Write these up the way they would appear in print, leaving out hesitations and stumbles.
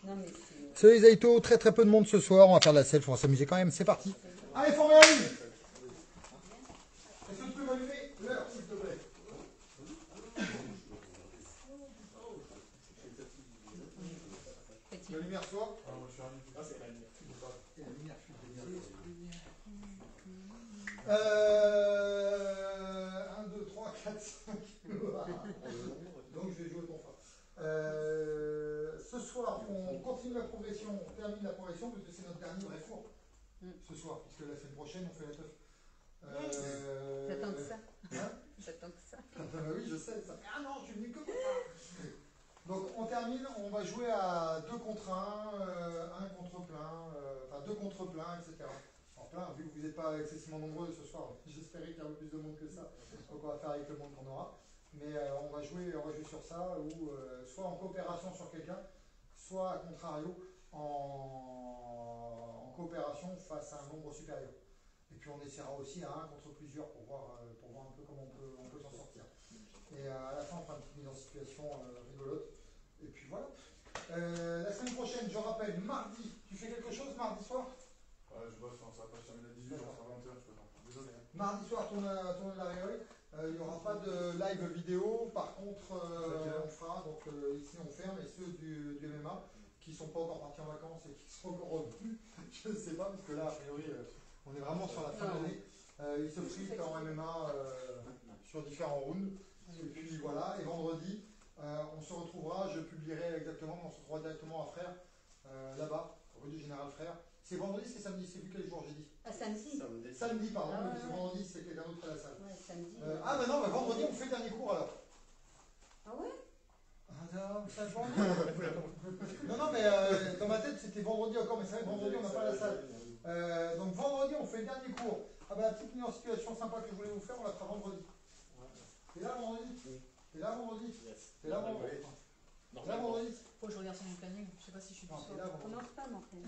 Non, mais C'est les Aito, très très peu de monde ce soir. On va faire de la self, on va s'amuser quand même. C'est parti. Allez, formez la ligne. Est-ce que tu peux m'allumer l'heure, s'il te plaît? La lumière soit. La lumière fuite. 1, 2, 3, 4, 5. Donc je vais jouer ton fa. Ce soir, on continue la progression, on termine la progression parce que c'est notre dernier vrai cours ce soir, puisque la semaine prochaine on fait la teuf. J'attends que ça. Hein? J'attends que ça. Oui, je sais, ça fait un an, je suis venu que pour ça. Donc on termine, on va jouer à 2 contre 1, 1 contre plein, enfin 2 contre plein, etc. En plein, vu que vous n'êtes pas excessivement nombreux ce soir, j'espérais qu'il y avait plus de monde que ça. Donc on va faire avec le monde qu'on aura. Mais on va jouer sur ça, ou soit en coopération sur quelqu'un, soit à contrario en coopération face à un nombre supérieur. Et puis on essaiera aussi à 1 contre plusieurs pour voir un peu comment on peut s'en sortir. Et à la fin, on fera une petite mise en situation rigolote. Et puis voilà. La semaine prochaine, je rappelle, mardi, tu fais quelque chose mardi soir? Ouais, je bosse, ça va pas se terminer à 18h, ça sera 20h, je peux pas. Désolé. Mardi soir, tourne de la réveil. Il n'y aura pas de live vidéo. Par contre, on fera, donc ici on ferme, et ceux du MMA qui ne sont pas encore partis en vacances et qui sont encore revenus, je ne sais pas, parce que là, a priori, on est vraiment sur la fin de l'année. Ils se fritent en MMA sur différents rounds. Et puis voilà, et vendredi, on se retrouvera, je publierai exactement, on se retrouvera directement à Frères, là-bas, rue du Général Frères. C'est vendredi, c'est samedi, c'est plus quel jour j'ai dit? Ah, samedi. Samedi, pardon, parce que vendredi c'est quelqu'un d'autre à la salle. Ouais, samedi. Ah bah non, bah vendredi on fait le dernier cours alors. Ah ouais? Ah non, ça vendredi. Non, mais dans ma tête c'était vendredi encore, mais c'est vrai que vendredi on n'a pas la salle. Donc vendredi on fait le dernier cours. Ah bah la petite mise en situation sympa que je voulais vous faire, on la fera vendredi. T'es là vendredi? T'es là vendredi? T'es là vendredi? T'es là vendredi? Faut que je regarde sur mon planning, je sais pas si je suis Non, tout t'es là vendredi. Commence pas, mon frère.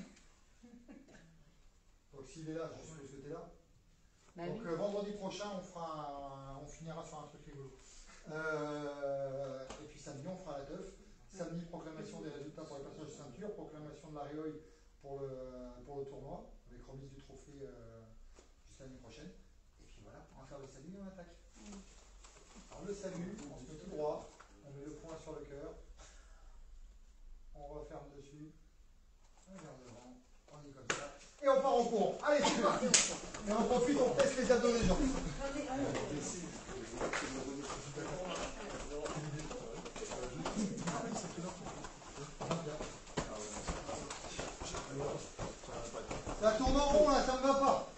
Donc s'il est là, je suppose que t'es là. Bah Donc oui. vendredi prochain, on finira sur un truc rigolo. Et puis samedi, on fera la teuf. Samedi, proclamation des résultats pour le passage de ceinture, proclamation de la Réoï pour le tournoi, avec remise du trophée jusqu'à l'année prochaine. Et puis voilà, on va faire le salut et on attaque. Alors le salut, on se met tout droit, on met le poing sur le cœur, on referme dessus, on regarde devant, on dit comme ça, et on part en cours. Allez, c'est parti. Et on profite, on teste les abdos des gens. Ça tourne en rond là, ça ne va pas.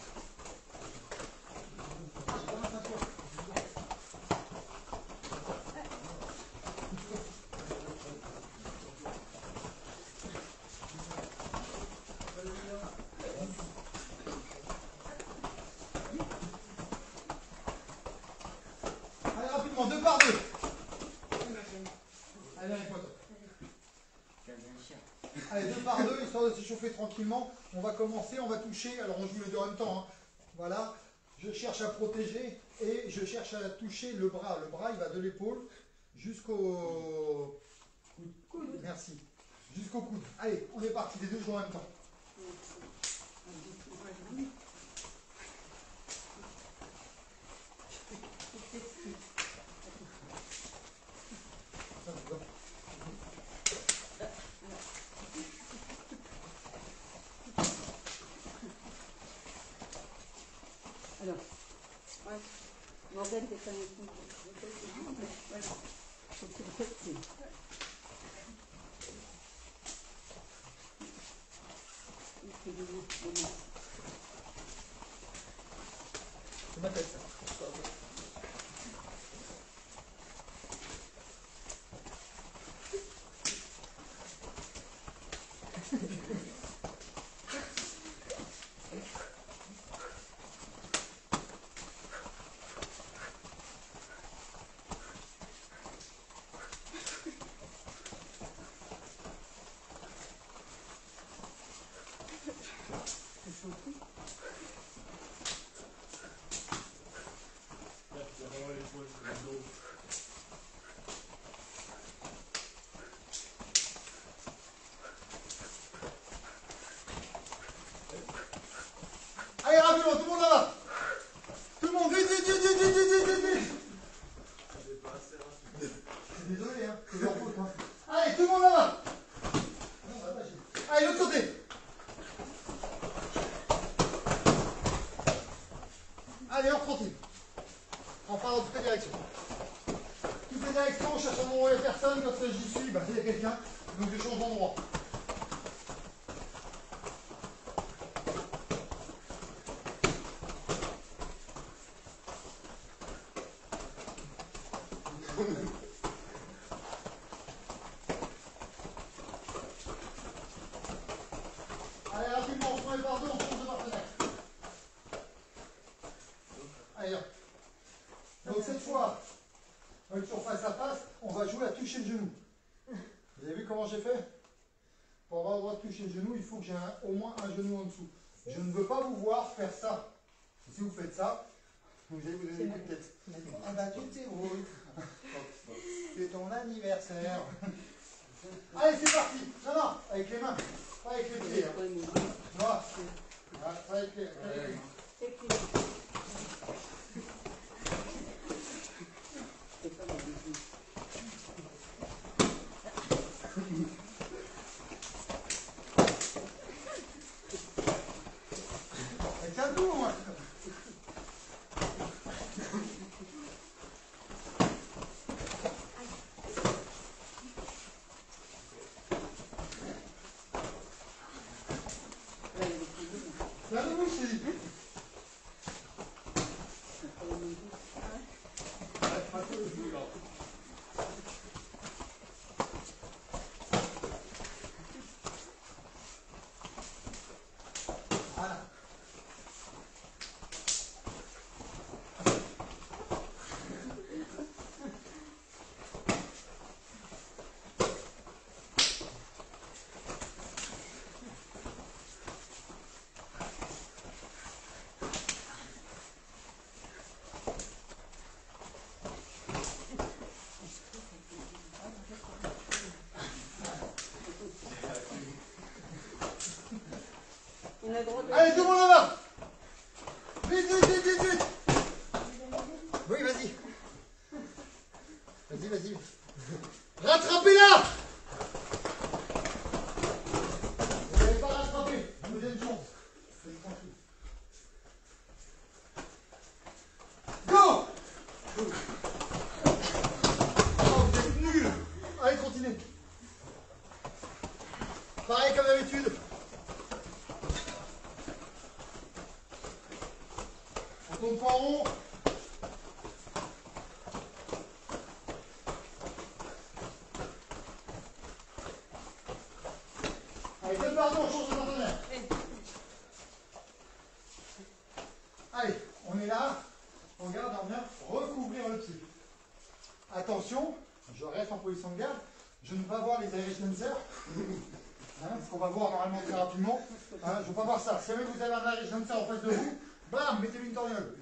Allez, rapidement, 2 par 2. Allez, les potes. Allez, 2 par 2, histoire de s'échauffer tranquillement. On va commencer, on va toucher. Alors, on joue les deux en même temps. Hein. Voilà. Je cherche à protéger et je cherche à toucher le bras. Le bras, il va de l'épaule jusqu'au coude. Merci. Jusqu'au coude. Allez, on est parti. Les deux jouent en même temps. Alors, ouais. Morgane, t'es pas ici. Voilà. Faut que tu le fasses. C'est ma tête, ça. Allez, l'autre côté. Allez, on continue. On part dans toutes les directions. Toutes les directions, on cherche un endroit où il n'y a personne. Quand j'y suis, bah, il y a quelqu'un. Donc je change d'endroit. Allez, rapidement, on se met par deux, on change de partenaire. Allez, là. Donc cette fois, sur face à face, on va jouer à toucher le genou. Vous avez vu comment j'ai fait? Pour avoir le droit de toucher le genou, il faut que j'ai au moins un genou en dessous. Je ne veux pas vous voir faire ça. Si vous faites ça, vous allez vous donner des coups de tête. Ah bah tu sais, oui. C'est ton anniversaire. Allez, c'est parti. Non, non, avec les mains, pas avec les pieds. Voilà. Voilà, pas avec les mains. Tiens tout, moi. Tiens debout, je te dis. Voilà. Allez, tout le monde là-bas. Vite, vite, vite, vite, vite. Oui, vas-y. Vas-y, vas-y. Rattrapez-la. Vous n'avez pas rattrapé. Deuxième chance. Go. Oh, vous êtes nuls. Allez, continuez. Pareil comme d'habitude. On tourne pas en rond. Allez, deux par deux, on change de partenaire. Allez, on est là. On garde, on vient recouvrir le pied. Attention, je reste en position de garde. Je ne veux pas voir les Irish dancers. Ce qu'on va voir normalement très rapidement. Je ne veux pas voir ça. Si jamais vous avez un Irish dancer en face de vous, bam, mettez-lui une torgnole.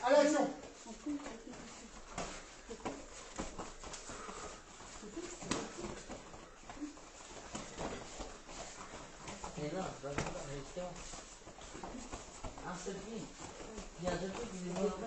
Allez, action. Mais non, c'est pas ça, mais c'est un seul film. Il y a un seul truc qui est mort.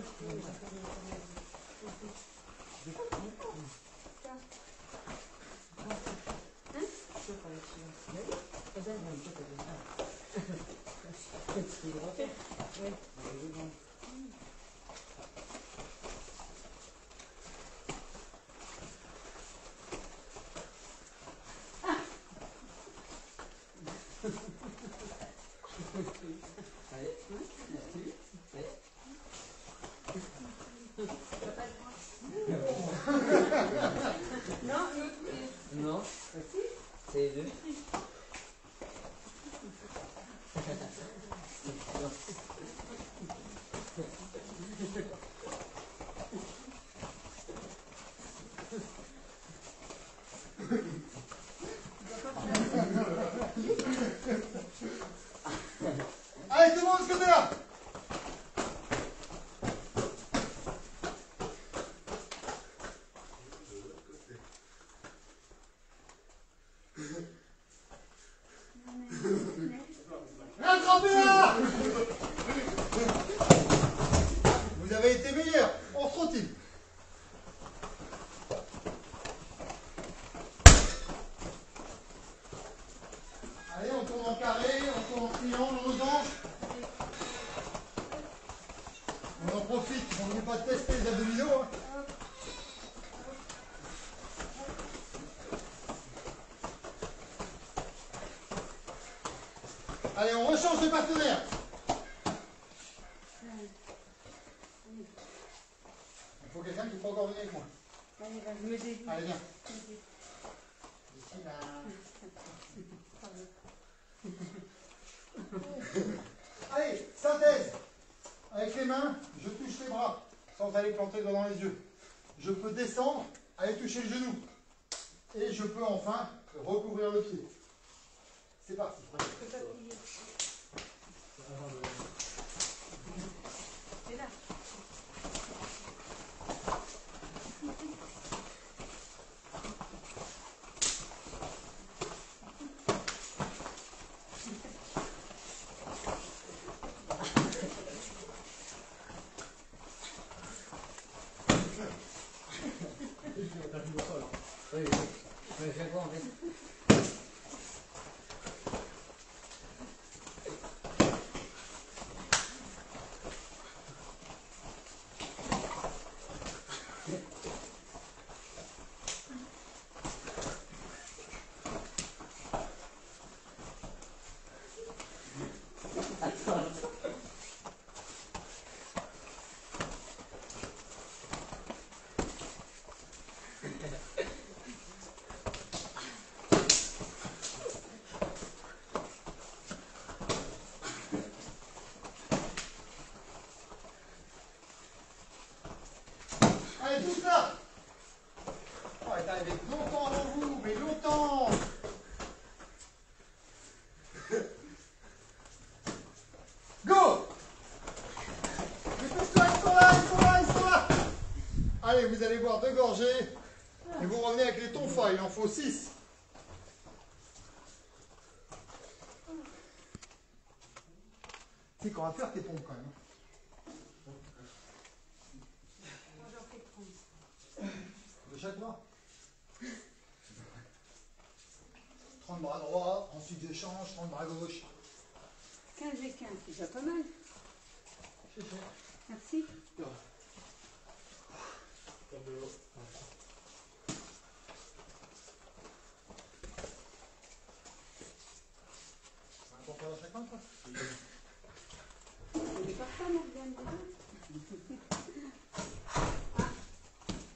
Non, c'est les deux. Allez, tout le monde de ce côté-là. Rattrapez-la. Vous avez été meilleurs. On se retire. tourne en carré, on tourne en triangle, en losange. On en profite, on n'oublie pas de tester les abdominaux. Hein. Allez, on rechange de partenaire. Il faut quelqu'un qui peut encore venir avec moi. Allez, vas-y, me dédie. Allez, viens. Ici, là. Allez, synthèse. Avec les mains, je touche les bras sans aller planter le doigt dans les yeux. Je peux descendre, aller toucher le genou. Et je peux enfin recouvrir le pied. C'est parti. C'est là. Oui, mais c'est bon, en fait. Allez, tout ça. Oh, elle est arrivée longtemps avant vous, mais longtemps. Go. Dépêche-toi, ils sont là, ils sont là, ils sont là. Allez, vous allez boire 2 gorgées. Et vous revenez avec les tonfas, il en faut 6. Tu sais qu'on va faire tes pompes quand même. Moi, j'en fais 30. De chaque bras. 30 bras droit, ensuite je change, 30 bras gauche. 15 et 15, c'est déjà pas mal. Merci. On peut faire dans chaque main, quoi. Je ne pars pas, Morgane, déjà. Ah,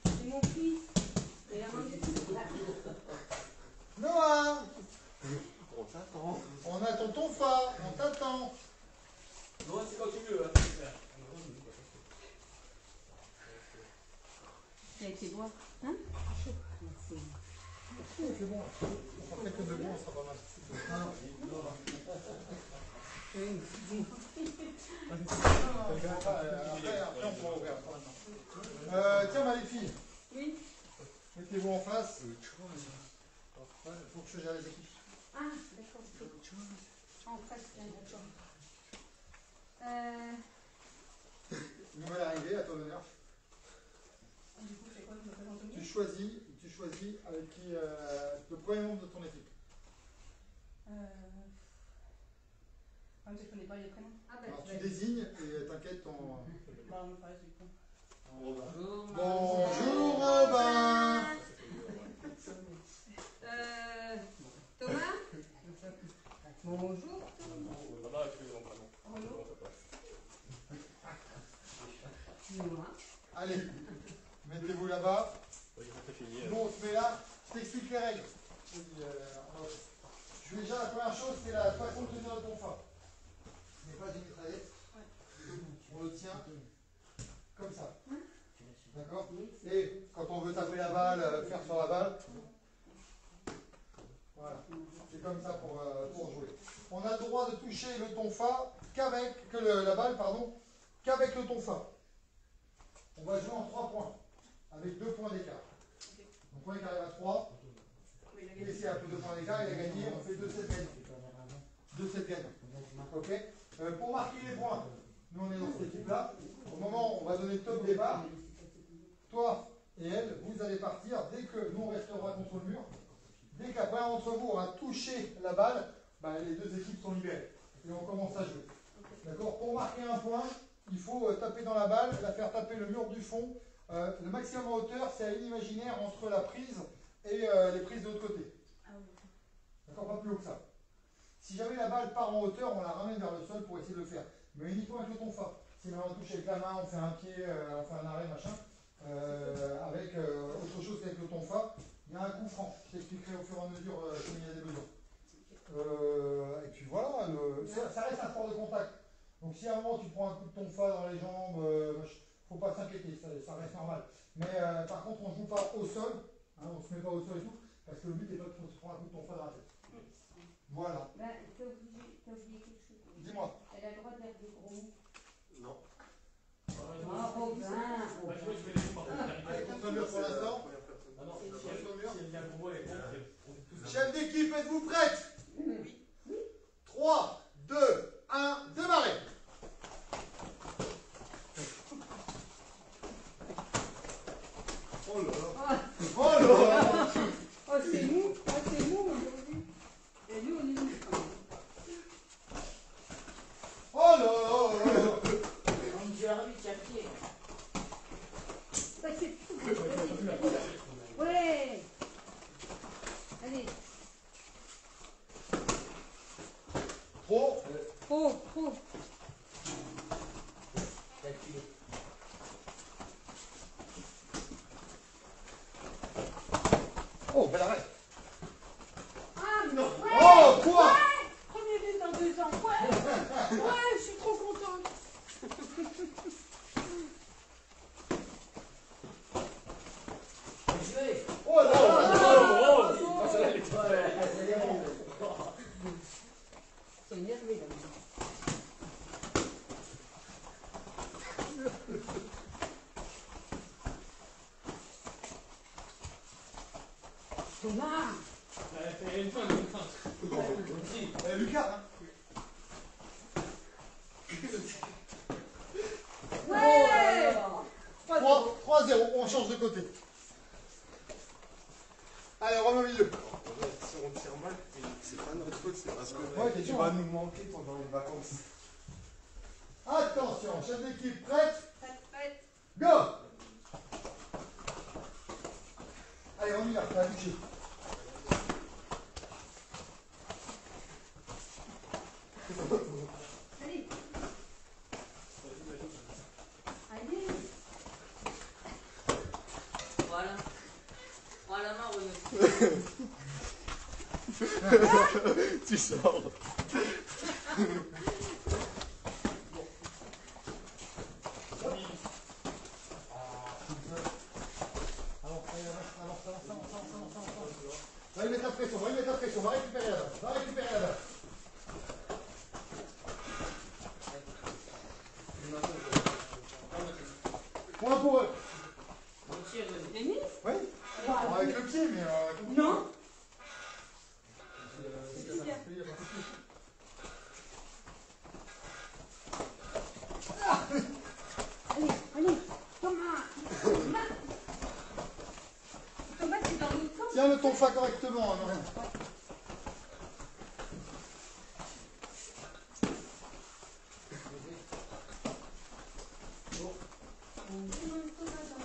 c'est mon fils. Et la main du fils, là. Noah, On t'attend. on a ton tonfa, on t'attend. Non, c'est quand tu veux. Hein. Il a été boire. Hein? Merci. C'est bon, on fait que de bon, ça sera pas mal. Après, on pourra ouvrir. Tiens, ma les filles, Oui. mettez-vous en face. Il faut que je gère les équipes. Ah, d'accord. En face, d'accord. Nouvelle arrivée, à ton honneur. Du coup, c'est quoi, je me présente au milieu? Tu choisis avec qui le premier membre de ton équipe. Même si je connais pas les prénoms. Ah, bah, Alors tu tu vas désignes et t'inquiète ton. Bah, on me paraît, du coup. Bonjour, Bonjour Robin. Thomas. Bonjour. Noah. Allez, mettez-vous là-bas. Bon, on se met là. Je t'explique les règles. Je vais déjà, la première chose, c'est la façon de tenir le tonfa. Ce n'est pas une mitraillette. On le tient comme ça. D'accord? Et quand on veut taper la balle, faire sur la balle, voilà. C'est comme ça pour jouer. On a le droit de toucher le tonfa la balle, qu'avec le tonfa. On va jouer en 3 points, avec 2 points d'écart. Donc on est arrive à 3. Et s'il y a plus de 2 points d'écart, il a gagné, on fait 2-7 gagnants. 2-7 gagnants. Ok? Pour marquer les points, nous on est dans cette équipe-là. Au moment où on va donner le top départ, toi et elle, vous allez partir dès que nous on restera contre le mur. Dès qu'un d'entre vous aura touché la balle, bah, les deux équipes sont libérées. Et on commence à jouer. D'accord? Pour marquer un point, il faut taper dans la balle, la faire taper le mur du fond. Le maximum en hauteur, c'est à une imaginaire entre la prise et les prises de l'autre côté. D'accord? Pas plus haut que ça. Si jamais la balle part en hauteur, on la ramène vers le sol pour essayer de le faire. Mais uniquement avec le tonfa. Si maintenant on touche avec la main, on fait un pied, on fait un arrêt, machin. Avec autre chose qu'avec le tonfa, il y a un coup franc. Je t'expliquerai au fur et à mesure comme il y a des besoins. Et puis voilà, ça reste un sport de contact. Donc si à un moment tu prends un coup de tonfa dans les jambes, faut pas s'inquiéter, ça reste normal. Mais par contre, on ne joue pas au sol, hein, on ne se met pas au sol et tout, parce que le but est pas de se prendre un coup de tonfa dans la tête. Voilà. Ben, t'as oublié quelque chose. Dis-moi. Elle a le droit de faire des gros mots. Non. Ah, Robin. Allez, contre le mur pour l'instant. Ah non, Contre le mur. si elle vient pour moi, elle est Chef d'équipe, êtes-vous prête? Oui. 3, 2, 1, démarrez. Oh là là. Oh là là. Oh, c'est mou. Oh, c'est mou aujourd'hui. Et nous, on est mou. Oh là là. On me dit arbitre, chaque pied. Ça, c'est tout. Ouais. Allez. Trop. Trop. Chaque pied. Oh, bel arrêt. Ah, non. Ouais. Oh, quoi? Ouais. Premier but en 2 ans. Ouais. Ouais, je suis trop contente. Jouez. Oh là là. C'est énervé là. Thomas. Lucas, hein. Ouais. 3-0, on change de côté. Allez, on remet au milieu. Si on tire mal, c'est pas notre faute, c'est parce que Ouais, t'es tu sûr, vas hein. nous manquer pendant les vacances. Attention, chef d'équipe, prête? Prête. Go. Allez, on y va, t'as touché. Allez. Allez. Voilà. Voilà ma remise. Tu sors. Va y mettre la pression, va récupérer la balle, Point pour eux. On tire. Denis. Oui. Avec le pied, mais... Non. Allez. Thomas. Thomas, c'est dans l'autre sens. Tiens le tonfa correctement, hein, Marianne.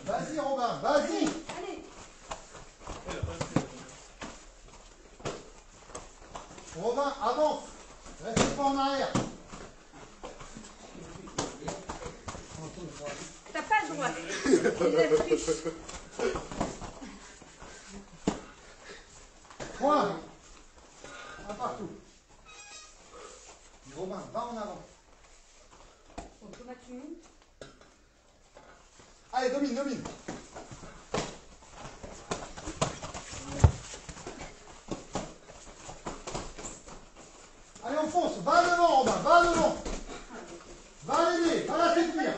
Vas-y Robin, vas-y. Allez. Robin, avance. Reste pas en arrière. T'as pas le droit. Il a triche. Point. Un partout. Robin, va en avant. Bon, Thomas, tu montes. Allez, domine. Allez, on fonce. Va devant, Robin, va devant. Va l'aider, va la soutenir.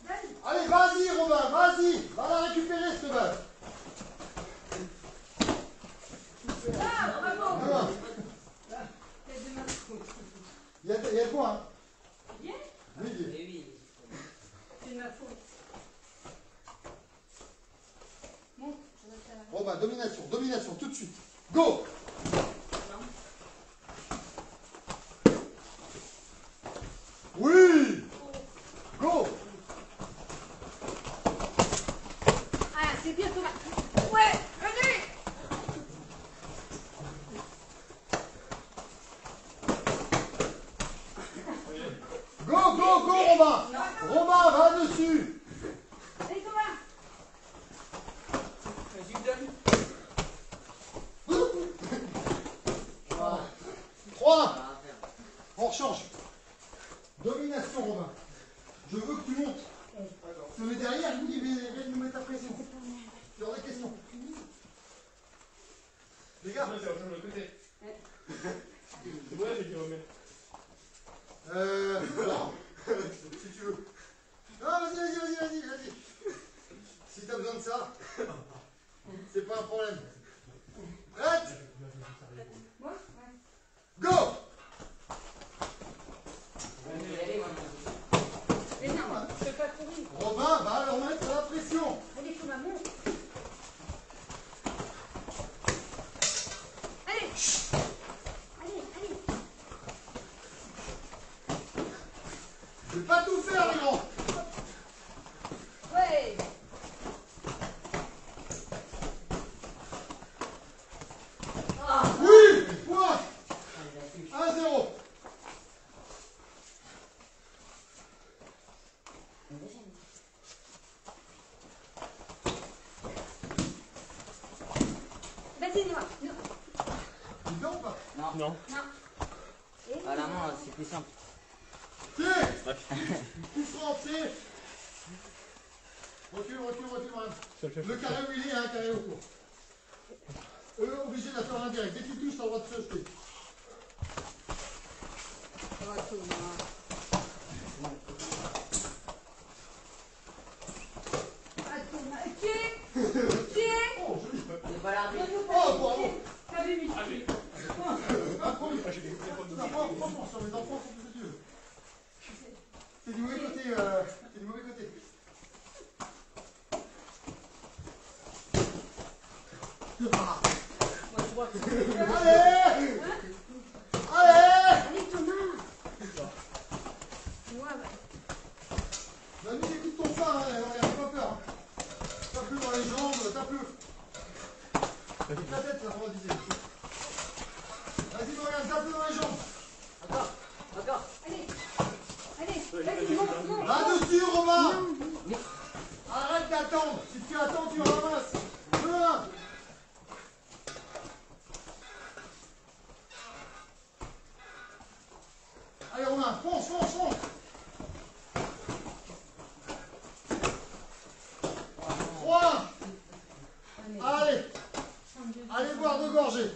Donne. Allez, vas-y, Robin, vas-y. Va la récupérer, cette balle. Ah, bravo. Non. T'as deux mains. Il y a de quoi, hein? Bien. Oui, bien. Eh oui. C'est ma faute. Monte. Je vais faire la... Robin, domination, tout de suite. Go. Romain. Romain, va dessus. Allez, Thomas. Vas-y, donne. 3. On rechange. Domination, Romain. Je veux que tu montes. Tu mets derrière, il vient nous mettre ta pression. Tu as des questions. Les gars. Non, c'est de l'autre côté. Ouais, j'ai dit remettre. Alors, si tu veux. Non, vas-y. Si tu as besoin de ça, c'est pas un problème. Prête? Moi? Go! Mais non, je peux pas courir. Romain va leur mettre la pression. Allez, Thomas, monte. Allez. Allez. Je vais pas tout faire, les grands. Ouais. Oui! Point! 1-0. Vas-y, Noah. Non. Tu dors ou pas? Non. Non. Et À la main, c'est plus simple. Pied! Tout franc, pied! Recule, madame. Le carré où il est, un carré autour. Eux, obligés de la faire en indirect. Dès qu'ils touchent, t'as le droit de se jeter. Ça va, Thomas. Ah, Thomas. Pied. Oh, joli. C'est pas l'arbitre. Oh, bravo. T'avais mis. Un premier. Franchement, sur les enfants, c'est plus Dieu. C'est du mauvais côté. C'est du mauvais côté. Ah. Moi, je vois que Allez! Allez! Allez, Thomas. Moi, Manu, écoute ton frein, hein, regarde, pas peur. Tape-le dans les jambes, tape-le. Avec la tête, là, on va viser. Vas-y, Morgane, tape-le dans les jambes. Encore. allez, vas-y, monte. Là-dessus, Romain. Arrête d'attendre. Si tu attends, tu ramasses. 2-1. Allez, Romain, fonce. 3. Allez boire 2 gorgées.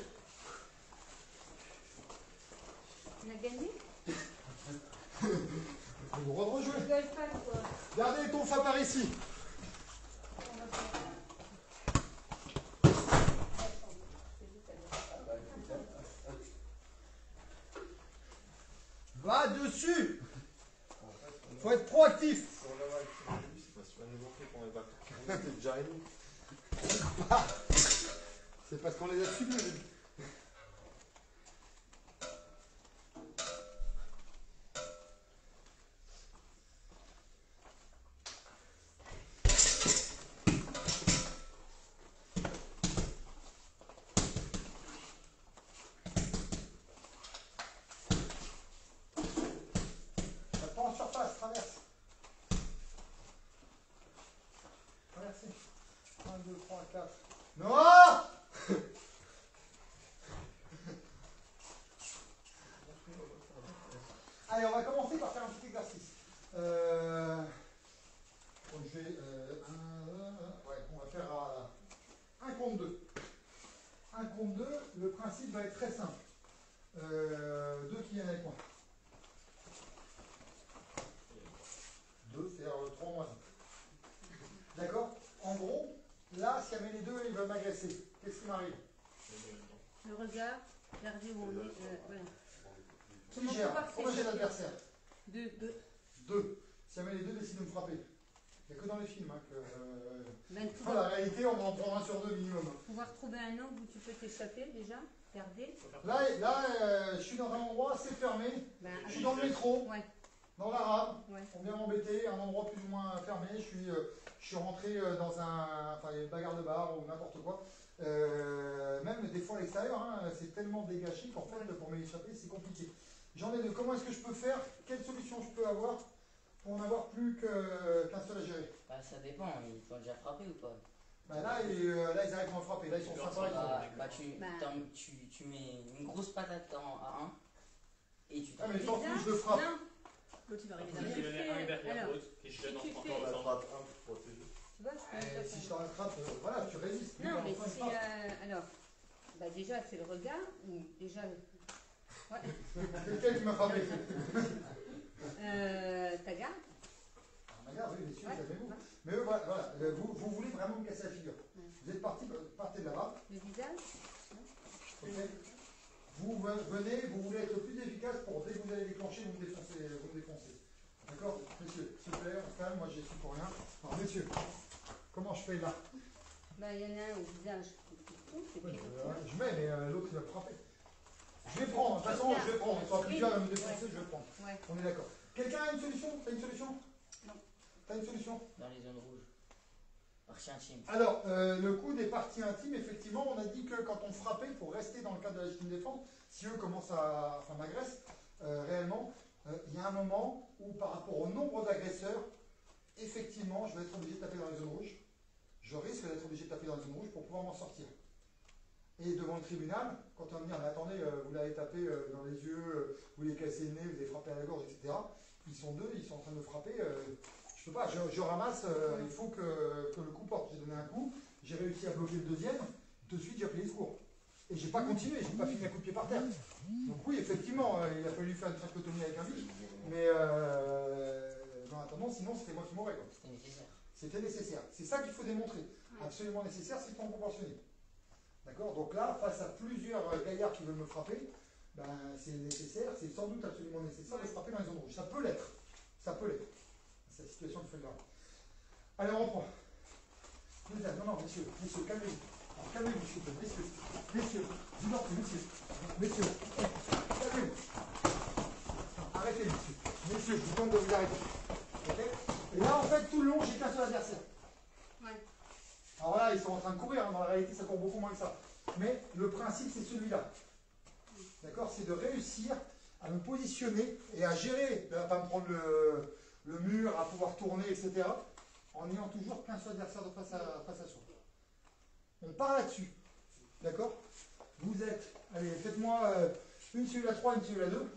On a gagné. Le droit de rejouer. Rigole pas, toi. Gardez ton fa par ici. Va dessus. Faut être proactif. Si on l'a actif au début, c'est parce qu'on est montré qu'on est pas. On était déjà réunis. C'est parce qu'on les a suivis au début. Ça prend en surface, traverse. Traversez. 1, 2, 3, 4. Noah! Allez, on va commencer par faire un petit exercice. Donc je vais, on va faire un compte 2. Un compte 2, le principe va être très simple. Deux qui viennent avec moi. 2, c'est 3 moins 1. D'accord? En gros, là, si elle met les deux, il va m'agresser. Qu'est-ce qui m'arrive? Le regard, regardez où on est. Voilà. Qui gère? Comment j'ai l'adversaire? 2. 2. Si elle met les deux, décide de me frapper. Il n'y a que dans les films hein, que. Ben, La réalité, on va en prendre un sur deux minimum. pouvoir trouver un angle où tu peux t'échapper déjà. Regardez. Là, je suis dans un endroit assez fermé. Ben, Je suis dans le métro, Ouais. dans la rame. Ouais. On vient m'embêter, un endroit plus ou moins fermé. Je suis rentré dans un. Enfin, il y a une bagarre de bar ou n'importe quoi. Même des fois à l'extérieur, hein, c'est tellement dégagé qu'en fait, pour m'échapper, c'est compliqué. J'en ai deux. Comment est-ce que je peux faire? Quelle solution je peux avoir pour n'avoir plus qu'un seul à gérer. Bah, ça dépend, ils t'ont déjà frappé ou pas? Bah là, ils arrêtent de me frapper. Là, ils sont sympas. Tu mets une grosse patate à un et tu Ah, mais tant pis, je le frappe. Non. L'autre il va arriver Je vais derrière. donner un derrière Alors, l'autre et je donne si tu encore fais- le temps. Tu vois, c'est Si je t'en rattrape, voilà, tu résistes. Non, mais enfin, si alors, bah déjà c'est le regard ou déjà. Ouais. c'est lequel qui m'a frappé? Ta garde. Regarde, oui, messieurs, Ouais. calmez-vous. Mais eux, voilà, vous voulez vraiment me casser la figure. Vous êtes partez de là-bas. Le visage. Ok. Vous venez, vous voulez être le plus efficace pour dès que vous allez déclencher, vous me défoncez. D'accord? Messieurs, s'il vous plaît, on se calme, moi j'y suis pour rien. Alors, messieurs, comment je fais là? Bah il y en a un au visage. C'est Ouais, pire. je mets, mais l'autre il va me frapper. Je vais prendre, de toute façon, je vais prendre. Il sera plusieurs à me défoncer, je vais prendre. Ouais. On est d'accord. Quelqu'un a une solution? T'as une solution? Non. T'as une solution? dans les zones rouges. Partie intime. Alors, le coup des parties intimes, effectivement, on a dit que quand on frappait, pour rester dans le cadre de la légitime défense, si eux commencent à. Enfin, m'agressent, réellement, il y a un moment où, par rapport au nombre d'agresseurs, effectivement, je vais être obligé de taper dans les zones rouges. Je risque d'être obligé de taper dans les zones rouges pour pouvoir m'en sortir. Et devant le tribunal, quand on va me dire, mais attendez, vous l'avez tapé dans les yeux, vous l'avez cassé le nez, vous l'avez frappé à la gorge, etc. Ils sont deux, ils sont en train de me frapper. Je peux pas, je ramasse, il faut que le coup porte. J'ai donné un coup, j'ai réussi à bloquer le deuxième, de suite j'ai appelé les secours. Et j'ai pas continué, j'ai pas fini un coup de pied par terre. Donc oui, effectivement, il a fallu faire une trachéotomie avec un vis, mais en attendant, sinon c'était moi qui mourrais. C'était nécessaire. C'était nécessaire. C'est ça qu'il faut démontrer. Absolument nécessaire, c'est en proportionné. D'accord? Donc là, face à plusieurs gaillards qui veulent me frapper, ben, c'est nécessaire, c'est sans doute absolument nécessaire de frapper dans les zones rouges. Ça peut l'être. Ça peut l'être. C'est la situation qui fait grave. Allez, on reprend. Non, messieurs, calmez-vous. Alors, calmez-vous, s'il vous plaît. Messieurs, je vous en prie, messieurs, calmez-vous. Arrêtez, messieurs. Messieurs, je vous demande de vous arrêter. Ok? Et là, en fait, tout le long, j'ai qu'un seul adversaire. Ouais. Alors là, ils sont en train de courir, hein. Dans la réalité, ça court beaucoup moins que ça. Mais le principe, c'est celui-là. D'accord? C'est de réussir à me positionner et à gérer, de ne pas me prendre le mur, à pouvoir tourner, etc. En n'ayant toujours qu'un seul adversaire de face à soi. On part là-dessus. D'accord? Vous êtes, allez, faites-moi une cellule à 3, une cellule à 2.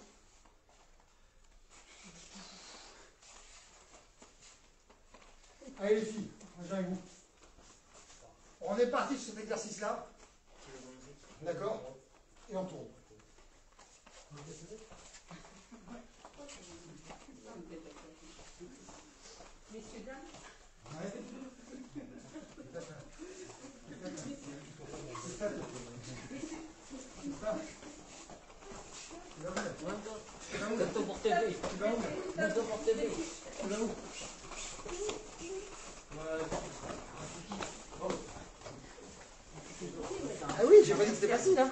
Allez les filles, je viens avec vous. On est parti sur cet exercice-là. D'accord? Et on tourne. Messieurs, dames. Arrêtez. Monte pour TV. Monte pour TV. Ah oui, j'ai pas dit que c'était facile, hein.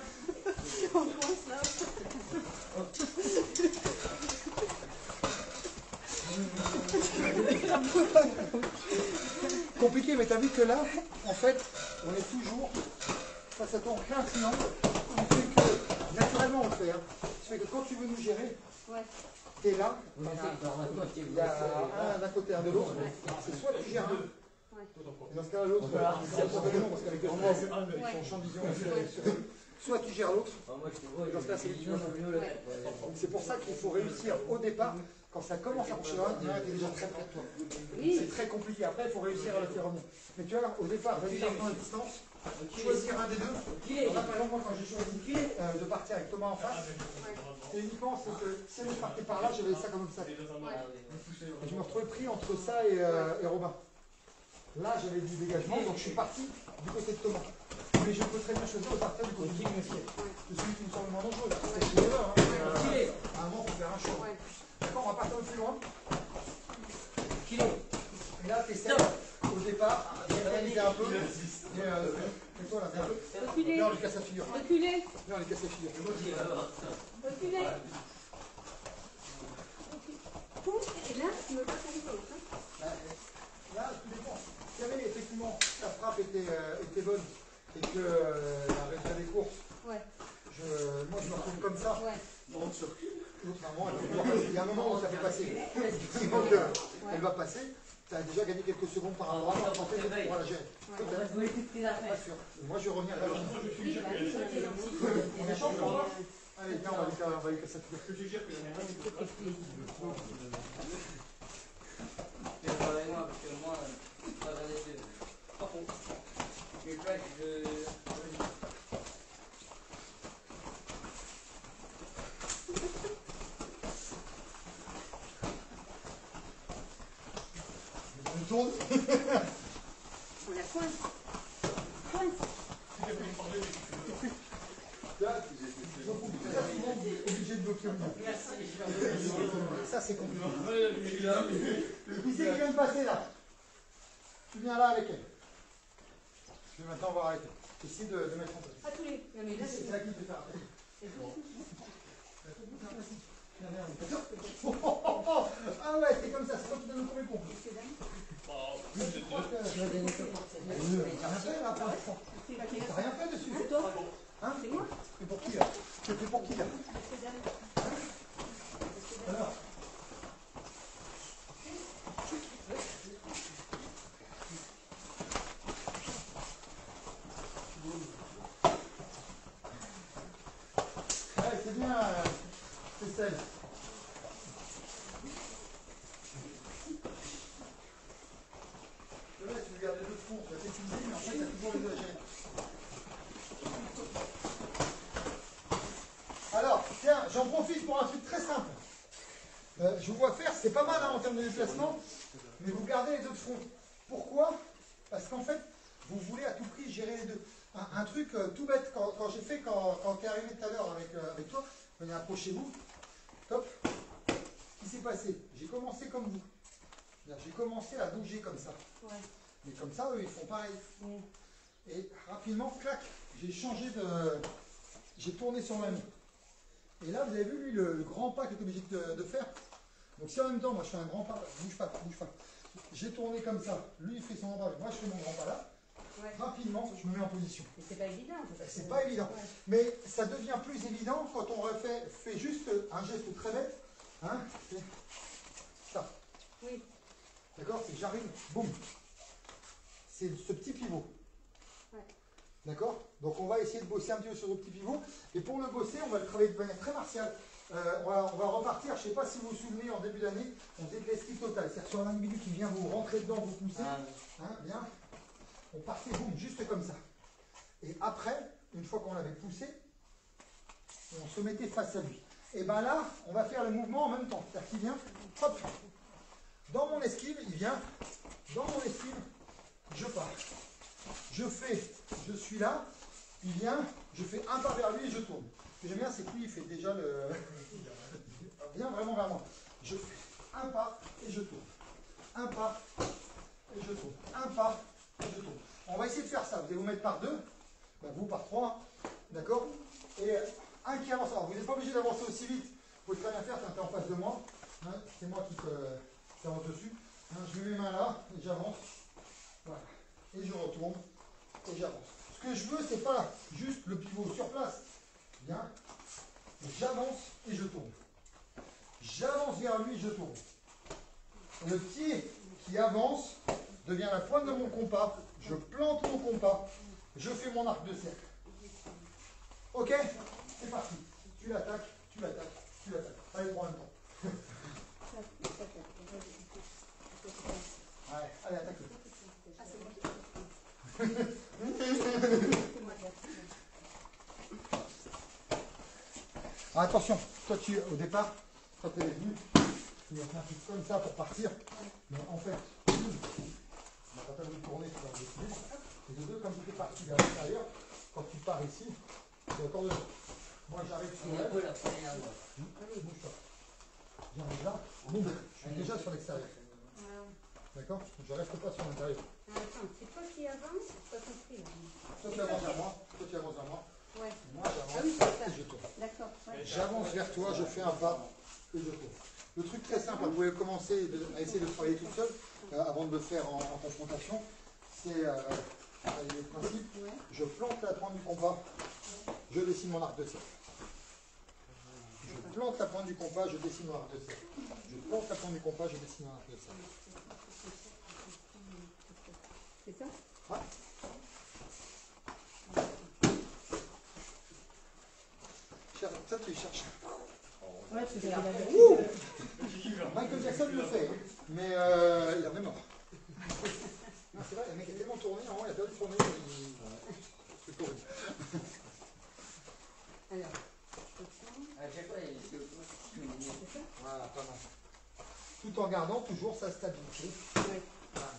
Compliqué, mais t'as vu que là, en fait, on est toujours face à toi, on crée un triangle, qui fait que, naturellement on le fait, hein. Ce qui fait que quand tu veux nous gérer, Ouais. t'es là, Oui, il y a un d'un côté, un de l'autre, c'est soit tu gères un, et dans ce cas-là l'autre, parce qu'avec les robots, ils sont champ de vision, soit tu gères l'autre, Moi, je te vois, et dans ce cas c'est lui qui va donc c'est pour ça qu'il faut réussir au départ, quand ça commence à marcher, tu es déjà très près de toi. Oui. C'est très compliqué. Après, il faut réussir à le faire revenir. Mais tu vois, au départ, réussir à prendre la distance, choisir un des deux. Là, par exemple, moi, quand j'ai choisi de partir avec Thomas en face, c'est uniquement que si elle partait par là, j'avais ça comme ça. Et je me retrouvais pris entre ça et Robin. Là, j'avais du dégagement, donc je suis parti du côté de Thomas. Mais je peux très bien choisir de partir du côté de Messier. C'est celui qui me semble le moins dangereux. C'est une erreur. À un moment, il faut faire un choix. D'accord, on va partir un peu plus loin. Et là, tu essaies au départ de réaliser un peu. Et toi là, fais un peu. Reculez. Là, on lui casse la figure. Reculez. Là, on lui casse la figure. Reculez. Pousse, et là, tu me bats contre l'autre. Hein. Là, tout dépend. Si jamais, effectivement, ta frappe était bonne et que la résultat des courses, Ouais. moi, je me retrouve comme ça. Ouais. l'autre maman, elle va pouvoir passer. Il y a un moment où ça fait passer. Donc, elle va passer. Tu as déjà gagné quelques secondes par rapport à moi. En fait, tu pourras la gérer. Peut-être. Pas sûr. Moi, je vais revenir là. On échange pour voir. Allez, viens, on va lui casser la figure. Je te suggère que la mère Je vais parler moi parce que moi, pas regarder de. Par contre, mes plaques, Je tourne. On la coince. Coince. Là, ils sont obligés de bloquer au milieu. Merci. Ça, c'est compliqué. Qui c'est qui vient de passer là? Tu viens là avec elle. Je vais maintenant voir avec elle. Essaye de mettre en place. À tous les. Non, mais là, C'est ça qui te fait faire. c'est Viens, viens, ah ouais, c'est comme ça, c'est toi qui donnes le premier coup. Je crois que... Je vais donner ça pour cette T'as rien fait là pour l'instant. T'as rien fait dessus. C'est toi. Hein? C'est moi. C'est pour qui là? C'est pour qui là? Alors. Ouais, c'est bien, Christelle. Là, tu regardes les deux fronts, tu vas t'utiliser, mais en fait, tu as toujours les agents. Alors, tiens, j'en profite pour un truc très simple. Je vous vois faire, c'est pas mal hein, en termes de déplacement, mais vous gardez les deux fronts. Pourquoi? Parce qu'en fait, vous voulez à tout prix gérer les deux. Un truc tout bête, quand j'ai fait, quand tu es arrivé tout à l'heure avec toi, venez approchez-vous, top. Ce qui s'est passé, j'ai commencé comme vous. J'ai commencé à bouger comme ça. Ouais. Mais comme ça, eux, ils font pareil. Ouais. Et rapidement, clac, j'ai changé de... J'ai tourné sur ma main. Et là, vous avez vu, lui, le grand pas qu'il est obligé de faire. Donc si en même temps, moi, je fais un grand pas, bouge pas. J'ai tourné comme ça. Lui, il fait son grand pas. Moi, je fais mon grand pas là. Ouais. Rapidement, je me mets en position. Mais c'est pas évident. C'est pas évident. Ouais. Mais ça devient plus évident quand on fait juste un geste très bête. Hein, c'est ça. Oui. D'accord? C'est que j'arrive, boum. C'est ce petit pivot. Ouais. D'accord? Donc on va essayer de bosser un petit peu sur le petit pivot. Et pour le bosser, on va le travailler de manière très martiale. On va repartir, je ne sais pas si vous vous souvenez, en début d'année, on faisait de l'esquive totale. C'est-à-dire sur un individu qui vient vous rentrer dedans, vous pousser. Hein, bien. On partait, boum, juste comme ça. Et après, une fois qu'on l'avait poussé, on se mettait face à lui. Et bien là, on va faire le mouvement en même temps. C'est-à-dire qu'il vient, hop, dans mon esquive, il vient, dans mon esquive, je pars. Je suis là, il vient, je fais un pas vers lui et je tourne. Ce que j'aime bien, c'est que lui, il fait déjà le... Il vient vraiment vers moi. Je fais un pas et je tourne. Un pas et je tourne. Un pas et je tourne. On va essayer de faire ça. Vous allez vous mettre par deux, ben vous par trois, d'accord? Et un qui avance. Alors, vous n'êtes pas obligé d'avancer aussi vite. Vous pouvez très bien faire, tu es en face de moi. Hein, c'est moi qui t'avance dessus. Hein, je mets mes mains là et j'avance. Voilà. Et je retourne et j'avance. Ce que je veux, c'est pas juste le pivot sur place. Bien. J'avance et je tourne. J'avance vers lui et je tourne. Le pied qui avance devient la pointe de mon compas. Je plante mon compas. Je fais mon arc de cercle. Ok? C'est parti. Tu l'attaques, tu l'attaques, tu l'attaques. Allez, prends un temps. Ouais, allez, attaque-le. Ah, c'est bon. Ah, attention, toi tu au départ, quand tu es venu, tu vas faire un truc comme ça pour partir. Mais en fait, on n'a pas voulu tourner, tu vas décider. Et de deux, comme tu es parti vers l'extérieur, quand tu pars ici, c'est encore de l'autre. Moi j'arrive sur Il y a la peu la première. Allez, bouge pas. J'arrive là, boum, je suis déjà sur l'extérieur. D'accord? Je ne reste pas sur l'intérieur. Attends, c'est toi qui avance, pas compris là. Toi tu avances vers moi, toi tu avances vers moi. Ouais. Moi Ah j'avance oui, c'est ça. et je tourne. D'accord. Ouais. J'avance vers toi, je fais un pas et je tourne. Le truc très simple, vous pouvez commencer à essayer de travailler tout seul avant de le faire en confrontation. C'est le principe. Ouais. Je plante la pointe du compas, je dessine mon arc de cercle. Je plante la pointe du compas, je dessine mon arc de cercle. Je plante la pointe du compas, je dessine mon arc de cercle. C'est ça? Ouais. Ça, tu cherches. Ouais, parce que j'avais la Ouh Michael Jackson le fait, hein. Mais il en est mort. Non, c'est vrai, le mec est tellement tourné, il a perdu son nez. C'est horrible. Alors, À chaque fois, il y a des choses. c'est ça? Voilà, pas mal. Tout en gardant toujours sa stabilité. Ouais. Voilà.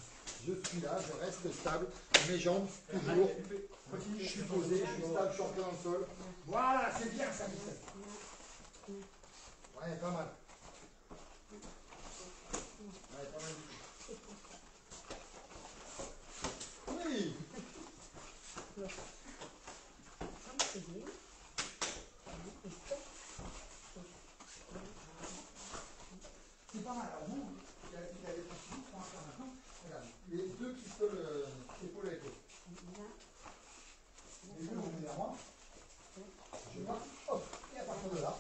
Je suis là, je reste stable. Mes jambes, toujours. Je suis posé, je suis stable, je suis ancré dans le sol. Voilà, c'est bien ça, Michel. Ouais, pas mal. Ouais, pas mal du tout. Oui. C'est bien. C'est pas mal. Alors vous, il y a des principes qu'on va faire maintenant. Regarde, les deux qui se collent épaule à épaule. Les deux, on met vers moi. Je marque, hop, et à partir de là,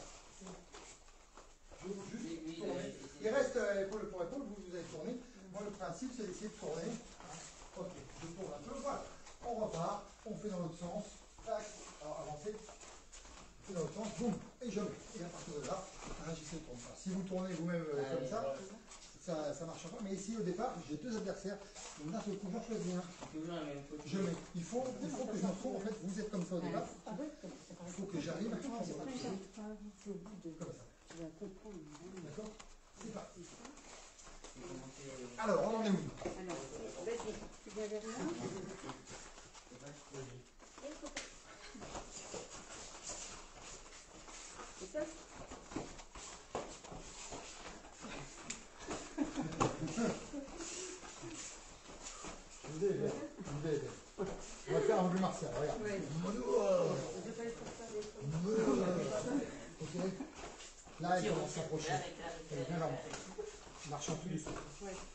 je juste tourner. Il reste épaule pour épaule, vous allez tourner. Moi, le principe, c'est d'essayer de tourner. Ok, je tourne un peu, voilà. On repart, on fait dans l'autre sens. Tac, alors avancez. On fait dans l'autre sens, boum, et je mets. Et à partir de là, j'essaie de tourner. Alors, si vous tournez vous-même comme ça ne marche pas. Mais ici, au départ, j'ai deux adversaires. Donc d'un seul coup, j'en choisis un. Toujours la même chose. Je mets. Il faut que je me retrouve. En fait, vous êtes comme ça au départ. Il faut que j'arrive à comme ça. C'est au bout de... Tu vas comprendre. D'accord? C'est parti. C'est commencé. Alors, on en est où? Alors, vas-y, tu viens vers moi. C'est ça? Je vous ai aidé. On va faire un peu plus martial. Regarde. Ouais. Ok. Là, elle commence à s'approcher. Elle vient vers moi. Marchons tout doucement.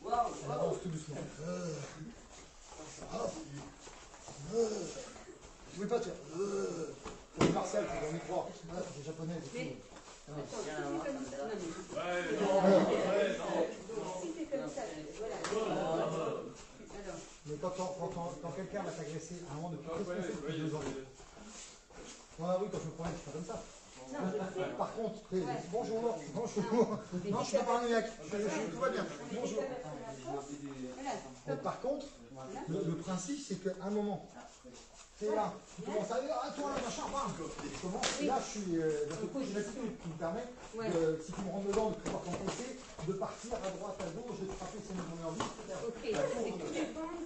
Waouh! Elle avance tout doucement. Hop. Vous pouvez pas dire. C'est martial, c'est dans les trois. Voilà, c'est japonais. Mais, attends, si t'es comme ça, non, si t'es comme ça, voilà. Alors, Mais quand quelqu'un va t'agresser à un moment de plus depuis 2 ans. Ah oui, quand je me promène, je suis pas comme ça. non, je sais. Par contre, Ouais. bonjour. Non, je suis pas paranoïaque. Tout va bien. Bonjour. Voilà, Mais par contre, le principe, c'est qu'à un moment, c'est là, tu commences à dire, ah toi, machin, bam. Je commence, et là, je suis dans une attitude qui me permet, si tu me rentres dedans, de pouvoir t'encaisser, de partir à droite, à gauche, de te frapper si on est envie, etc. ok, c'est que tous les bandes,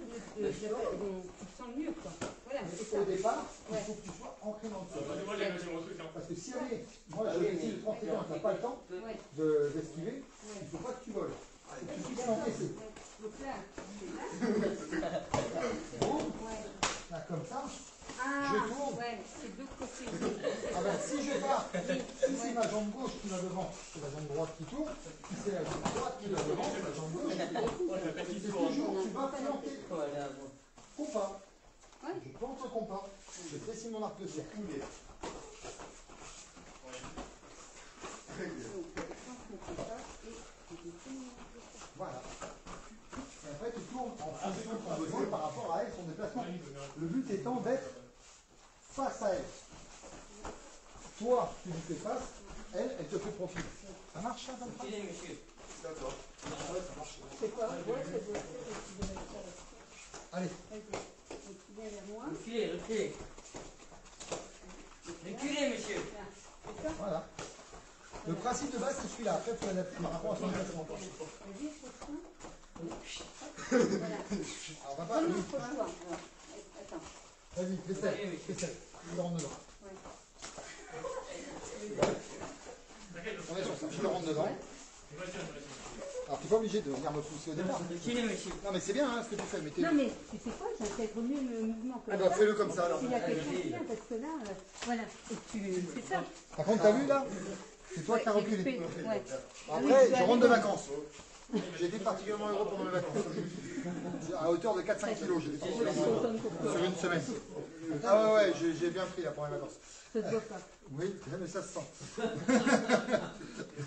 tu te sens mieux, quoi. Voilà, c'est ça. Au départ, il Ouais. faut que tu sois ancré dans le sol. Moi, j'ai mon truc. Parce que si allez, moi je décide de te rentrer dedans, tu n'as pas le temps Ouais, d'esquiver, il ne faut pas que tu voles. Il faut que tu puisses d'accord. l'encaisser. Donc là, c'est là. Bon, Ouais. là comme ça. Ah, Je tourne. ouais, c'est de l'autre côté. Ah ben, si je pars, si c'est ma jambe gauche qui va devant, c'est la jambe droite qui tourne. Si c'est la jambe droite qui va devant, c'est la jambe gauche qui tourne. C'est toujours, tu vas planter. Voilà, bon. Compas. Ouais. Je plante le compas. Je dessine mon arc de cercle. Donc, je pense qu'on fait ça et je dessine. Voilà. Et après, tu tournes en fonction de ton besoin par rapport à elle, son déplacement. Le but étant d'être face à elle. Toi, tu lui fais face, elle te fait profil. Ça marche ça comme ça? Filez, monsieur. D'accord. Ouais, ça marche. C'est quoi? Ouais, c'est bon. Allez. Vas-y. Donc, tu viens vers moi. Reculez, reculez. Reculez, monsieur. Là, c'est ça? Voilà. Le principe de base, c'est celui-là. Après, il faut l'adapter par rapport à son déplacement. Vas-y, frotte-toi. Voilà. Alors, on va pas. Non, non, frotte-toi. Alors, attends. Vas-y, fais celle. Je rentre dedans. Ouais. On est sur ça. Je le rentre dedans. Alors, tu n'es pas obligé de venir me pousser au départ. Reculez, monsieur. Non, mais c'est bien hein, ce que tu fais. Mais Non, mais tu sais quoi? J'intègre mieux le mouvement comme Ah bah, ça. fais-le comme ça alors. S'il y a quelque chose de bien, parce que là, voilà. Et tu fais ça. Par contre, t'as vu là? C'est toi qui as reculé. Ouais. Après, je rentre de vacances. J'ai été particulièrement heureux pendant mes vacances. À hauteur de 4-5 kilos, j'ai été particulièrement heureux sur une semaine. Ah ouais, j'ai bien pris là pendant les vacances. Ça se voit pas. Oui, mais ça se sent.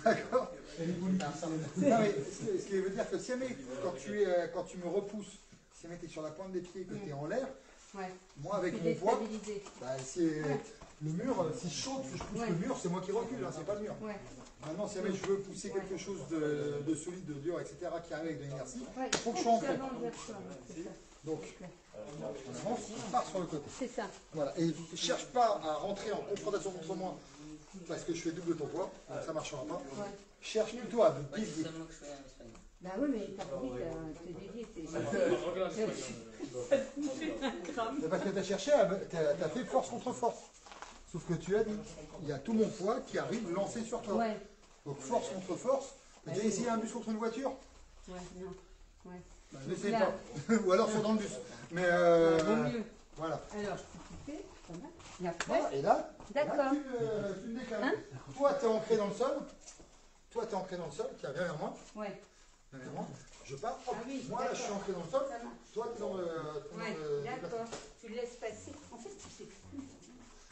D'accord. Non, mais ce qui veut dire que si jamais, quand tu me repousses, si jamais tu es sur la pointe des pieds et que tu es en l'air, Ouais. moi avec mon poids, bah, le mur, si je saute, si je pousse le mur, c'est moi qui recule, hein, c'est pas le mur. Ouais. Maintenant, si jamais je veux pousser quelque chose de solide, de dur, etc., qui arrive avec de l'inertie, Ouais, il faut que je sois ancré. ça avance vers toi, c'est ça. Donc, on avance, on part sur le côté. C'est ça. Voilà. Et ne cherche pas à rentrer en confrontation contre moi parce que je fais double ton poids, donc ça ne marchera pas. Ouais. Cherche plutôt à me Ouais, c'est piquer. seulement que je fais en Espagne. Bah oui, mais t'as pas dit que t'es dédié, C'est parce que tu as cherché, tu as fait force contre force. Sauf que tu as dit, il y a tout mon poids qui arrive lancé sur toi. Ouais. Donc force contre force. Tu as déjà essayé un bus contre une voiture? Ouais, non. Ouais. Bah, n'essaye Là. pas. Ou alors saute dans le bus. Mais Vaut mieux. voilà. Alors, tu fais, pas mal. Et après, Voilà. Et là, d'accord. tu me décales. Hein? Toi, tu es ancré dans le sol. Toi, tu es ancré dans le sol. Tiens, viens vers moi. Ouais. Viens vers moi. Je pars. Hop. Ah oui, Moi, là, je suis ancré dans le sol. Ça marche. Toi, tu es dans le. Ouais, d'accord. Tu le laisses passer. En fait, tu sais.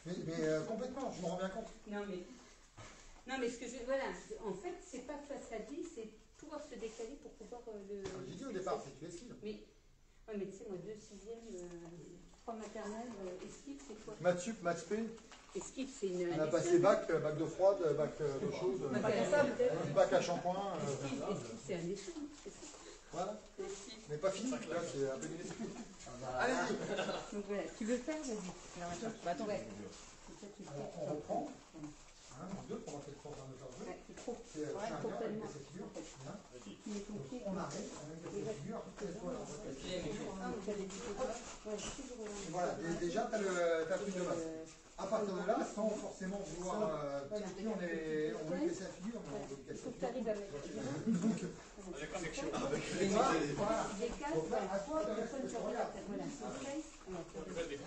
Mais complètement, je me rends bien compte. Non, mais ce que je. Voilà. En fait, c'est pas face à lui, c'est pouvoir se décaler pour pouvoir le. J'ai dit au départ, c'est que tu esquives. Mais. Ouais, mais tu sais, moi, 2 6e, 3 maternelles, esquive, c'est quoi? Maths sup, maths spé. Esquive, c'est une. On a passé bac d'eau froide, bac d'eau chaude, Bac à sable. bac à shampoing. Esquive, c'est un dessin, c'est ça. Voilà. Mais pas fini, là, c'est un peu du esprit. Allez-y. Donc voilà, tu veux faire, vas-y. Alors attends, ouais. Comme ça, tu le Alors, fais. on reprend. Un, deux, pour faire force dans le jeu. Ouais, c'est trop. C'est Ouais, chien trop bien avec tellement. cette figure. Bien. Tu mets ton Donc, pied. on arrête, on met cette figure. Voilà. Ah, vous avez dit quoi? Ouais, toujours là. Voilà, déjà, tu as plus de base. À partir de là, sans forcément vouloir piquer, on veut casser la figure, mais on veut Il casser faut que tu la arrives figure. à mettre. Donc, voilà. Tu décales, Donc là, à toi de personne rester, ne regarde. Voilà, c'est face.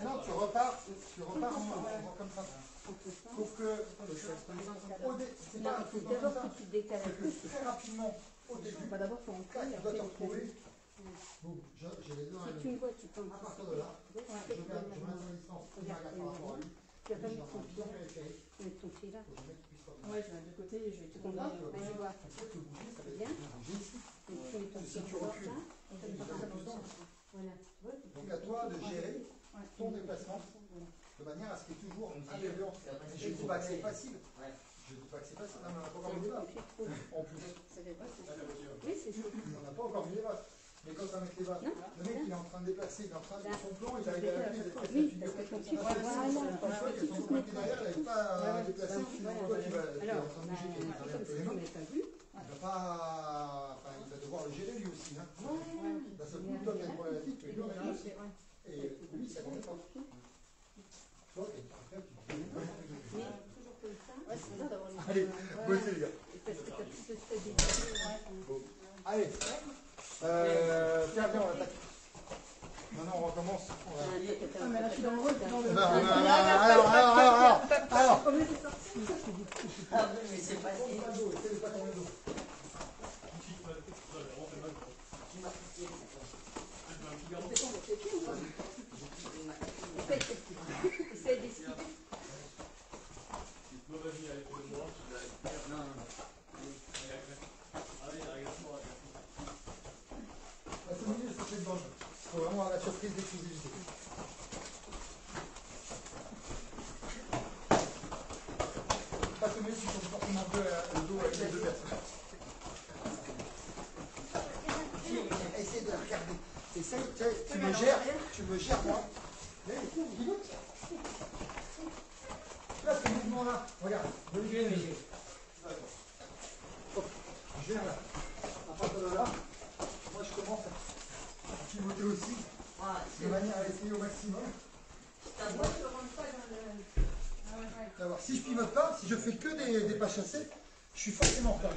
Non, tu repars en comme ça. Sauf que, c'est Non, pas il faut tout le temps d'abord comme que ça. tu te décales un C'est peu. que très rapidement, au début, Bah, d'abord, il faut quand entrer. tu dois te retrouver, boum, j'ai les deux dans Si la tu main. me vois, tu peux À partir de là, je maintiens la distance, je Regarde, regarde par rapport à lui. tu vas pas Je mettre ton pied là. périphérique. Mettre ton pied là. Faut que je mette le pistolet. Ouais, je vais de côté et je vais Tu te comprends? comprendre. Ouais, je vois. En fait, le bouger, ça va Bien. être bouger ici. Donc tu mets ton Si pied tu droit recules, là. Et ça part comme ça. Voilà. Tu vois, tu donc fais à toi de gérer Ouais. ton déplacement Voilà. de manière à ce qu'il y ait toujours Comme un si élément. Je ne dis pas que c'est facile. Ouais. Je ne dis pas que c'est facile. Non, mais on n'a pas C'est encore un mis peu les bases. compliqué trop. En plus, Ça fait pas ça. Oui, c'est chaud. on n'a pas encore mis les bases. Mais quand on met les bases, Non. le mec il est en train de déplacer, il est en train de Là. son plan, il arrive à la prise, il Oui, parce que ton pied, voilà. Franchement, il y a son point qui est derrière, il n'arrive pas à déplacer. Voilà. Toi qui est Alors, en train de bouger, qui bah, travaille un comme peu ça, les tu mains, mets pas vu. il va pas. Enfin, il va devoir le gérer lui aussi. Hein. Voilà. D'un seul coup, toi, tu as une problématique, tu le gères aussi. Et lui, ça ne connaît pas. Toi, tu es parfait, tu Mais toujours comme ça. Ouais, c'est bien d'avoir une. Allez, bossez les gars. Parce que t'as plus de stabilité. Allez. Tiens, viens, on attaque. Maintenant, on recommence. On va... Ah, mais là, je suis dans le rôle. Dans le... Alors. Ah oui, mais c'est facile. Pas le dos, essaie de pas tourner le dos. Essaye d'esquiver. Non, non. La semaine, c'est une bonne. Il faut vraiment avoir la surprise d'exclusivité. Pas que mieux si on forcément un peu le dos avec les deux personnes. Essaye de la regarder. Essaye, tu me gères moi. Mais pilote. Là, ce mouvement-là, regarde. Hop, je viens là. À partir de là, moi je commence à pivoter aussi, Ah, de manière à essayer au maximum. Moi, je ne rentre pas dans le. Savoir. Si je pivote pas, si je fais que des pas chassés, je suis forcément en retard.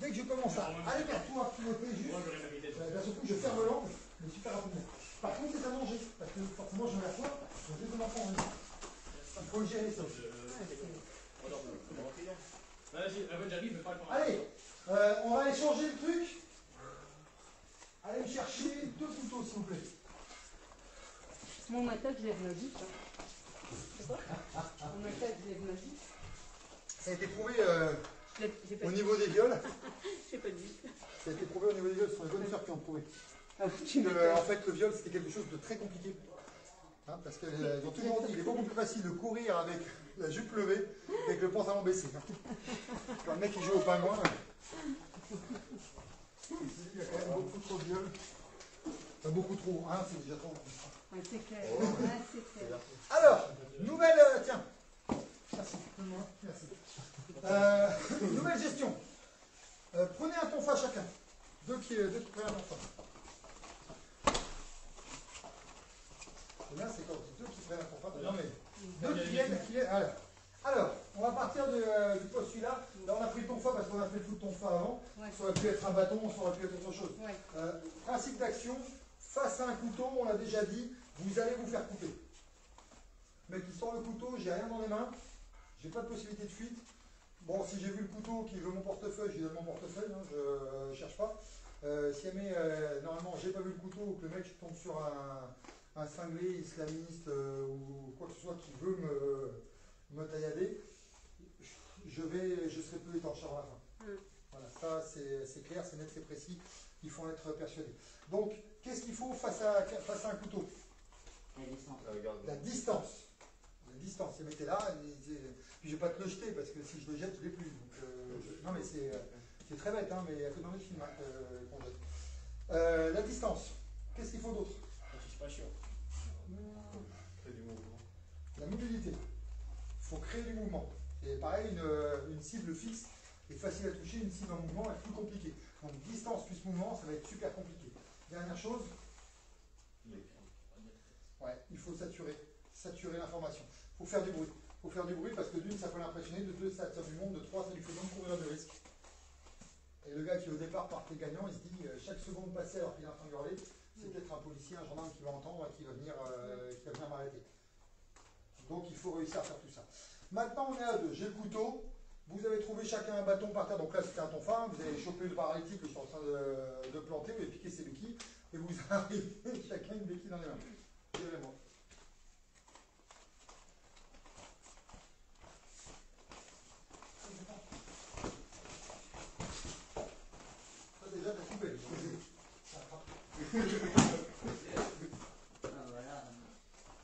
Dès que je commence à aller vers toi, à pivoter juste, d'un seul coup je ferme l'angle, mais super rapidement. Par contre c'est à manger, parce que forcément je vais vers toi, je vais pas en venir. Il faut le gérer ça. Vas-y, j'arrive, mais pas le temps. Allez, On va échanger le truc. Allez me chercher 2 couteaux, s'il vous plaît. Mon attaque, je lève ma jupe. C'est quoi? Mon attaque, je lève ma jupe. Ça a été prouvé J'ai pas au de niveau des viols. j'ai pas de jupe. Ça a été prouvé au niveau des viols. Ce sont les bonnes sœurs qui ont prouvé. Ah, tu En fait, le viol, c'était quelque chose de très compliqué. Hein, parce qu'elles ont toujours dit qu'il est beaucoup plus facile de courir avec la jupe levée qu'avec le pantalon baissé. Quand le mec il joue au pingouin, ici, il y a quand même beaucoup trop de viols. Enfin, beaucoup trop, hein, c'est déjà trop. Ouais, c'est clair. Ouais, c'est clair. Alors, nouvelle. Tiens. Merci. Merci. Nouvelle gestion. Prenez un tonfa chacun. Deux qui prennent un tonfa. Là, c'est quand deux qui prennent un tonfa. Non, mais deux qui viennent. Alors, on va partir du postulat. Là, on a pris le tonfa parce qu'on a fait le foot tonfa avant. Ouais. Ça aurait pu être un bâton, ça aurait pu être autre chose. Ouais. Principe d'action, face à un couteau, on l'a déjà dit, vous allez vous faire couper. Le mec qui sort le couteau, j'ai rien dans les mains, j'ai pas de possibilité de fuite. Bon, si j'ai vu le couteau qui veut mon portefeuille, je lui donne mon portefeuille, hein, je cherche pas. Si jamais, normalement, j'ai pas vu le couteau ou que le mec tombe sur un cinglé islamiste ou quoi que ce soit qui veut me taillader, je serai plus étanche avant la fin. Voilà, ça c'est clair, c'est net, c'est précis, il faut en être persuadé. Donc, qu'est-ce qu'il faut face à un couteau? La distance. La distance, il mettez là, puis je ne vais pas te le jeter parce que si je le jette, je ne l'ai plus. Donc, non mais c'est très bête, hein, mais il y a que dans les films qu'on jette. La distance, qu'est-ce qu'il faut d'autre? La mobilité. Il faut créer du mouvement. Et pareil, une cible fixe est facile à toucher, une cible en mouvement est plus compliquée. Donc distance plus mouvement, ça va être super compliqué. Dernière chose, ouais, il faut saturer l'information. Il faut faire du bruit. Il faut faire du bruit parce que d'une, ça peut l'impressionner, de deux, ça attire du monde, de trois, ça lui fait donc courir de risque. Et le gars qui au départ partait gagnant, il se dit, chaque seconde passée alors qu'il est en train de hurler, c'est peut-être un policier, un gendarme qui va entendre et qui va venir m'arrêter. Donc il faut réussir à faire tout ça. Maintenant on est à deux, j'ai le couteau, vous avez trouvé chacun un bâton par terre, donc là c'était un tonfa, vous avez chopé le paralytique que je suis en train de planter, vous avez piqué ses béquilles, et vous arrivez chacun une béquille dans les mains. Tirez-moi. Ça déjà t'as coupé.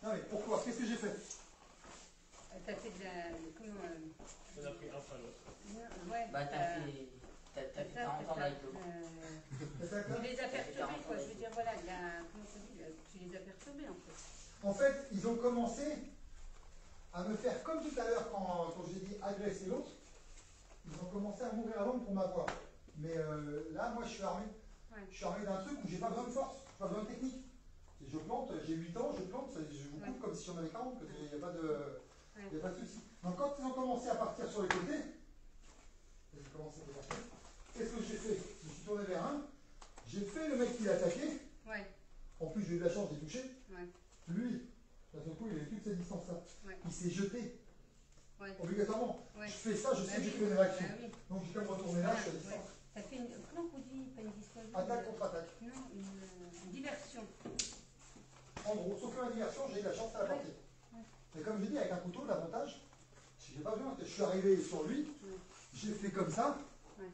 Non mais pourquoi? Qu'est-ce que j'ai fait? T'as fait de la. Comment. On a pris un fois l'autre. Ouais. Bah, t'as fait 40 ans avec l'eau. Tu les as perturbés, quoi. Je veux dire, voilà, il y a. Comment ça dit? Tu les as perturbés, en fait. En fait, ils ont commencé à me faire comme tout à l'heure quand j'ai dit agresser l'autre. Ils ont commencé à mourir à l'ombre pour m'avoir. Mais là, moi, je suis armé. Ouais. Je suis armé d'un truc où j'ai pas besoin de force, pas besoin de technique. Je plante, j'ai 8 ans, je plante, je vous coupe comme si j'en avais 40, il n'y a pas de souci. Donc quand ils ont commencé à partir sur les côtés, qu'est-ce que j'ai fait? Je me suis tourné vers un, j'ai fait le mec qui l'a attaqué. Ouais. En plus j'ai eu de la chance d'y toucher. Ouais. Lui, d'un seul coup, il avait toute cette distance-là. Ouais. Il s'est jeté. Ouais. Obligatoirement. Ouais. Je fais ça, je sais Bah que j'ai oui. fait une réaction. Bah oui. Donc j'ai quand même retourné là, je suis à Ouais. distance. T'as fait une. Comment on dit? Pas une dissuasion. Attaque contre attaque. Non, une diversion. En gros, sauf que ma diversion, j'ai eu de la chance à la portée. Mais comme je dis, avec un couteau, l'avantage, c'est que j'ai pas besoin. Je suis arrivé sur lui, j'ai fait comme ça. Ouais.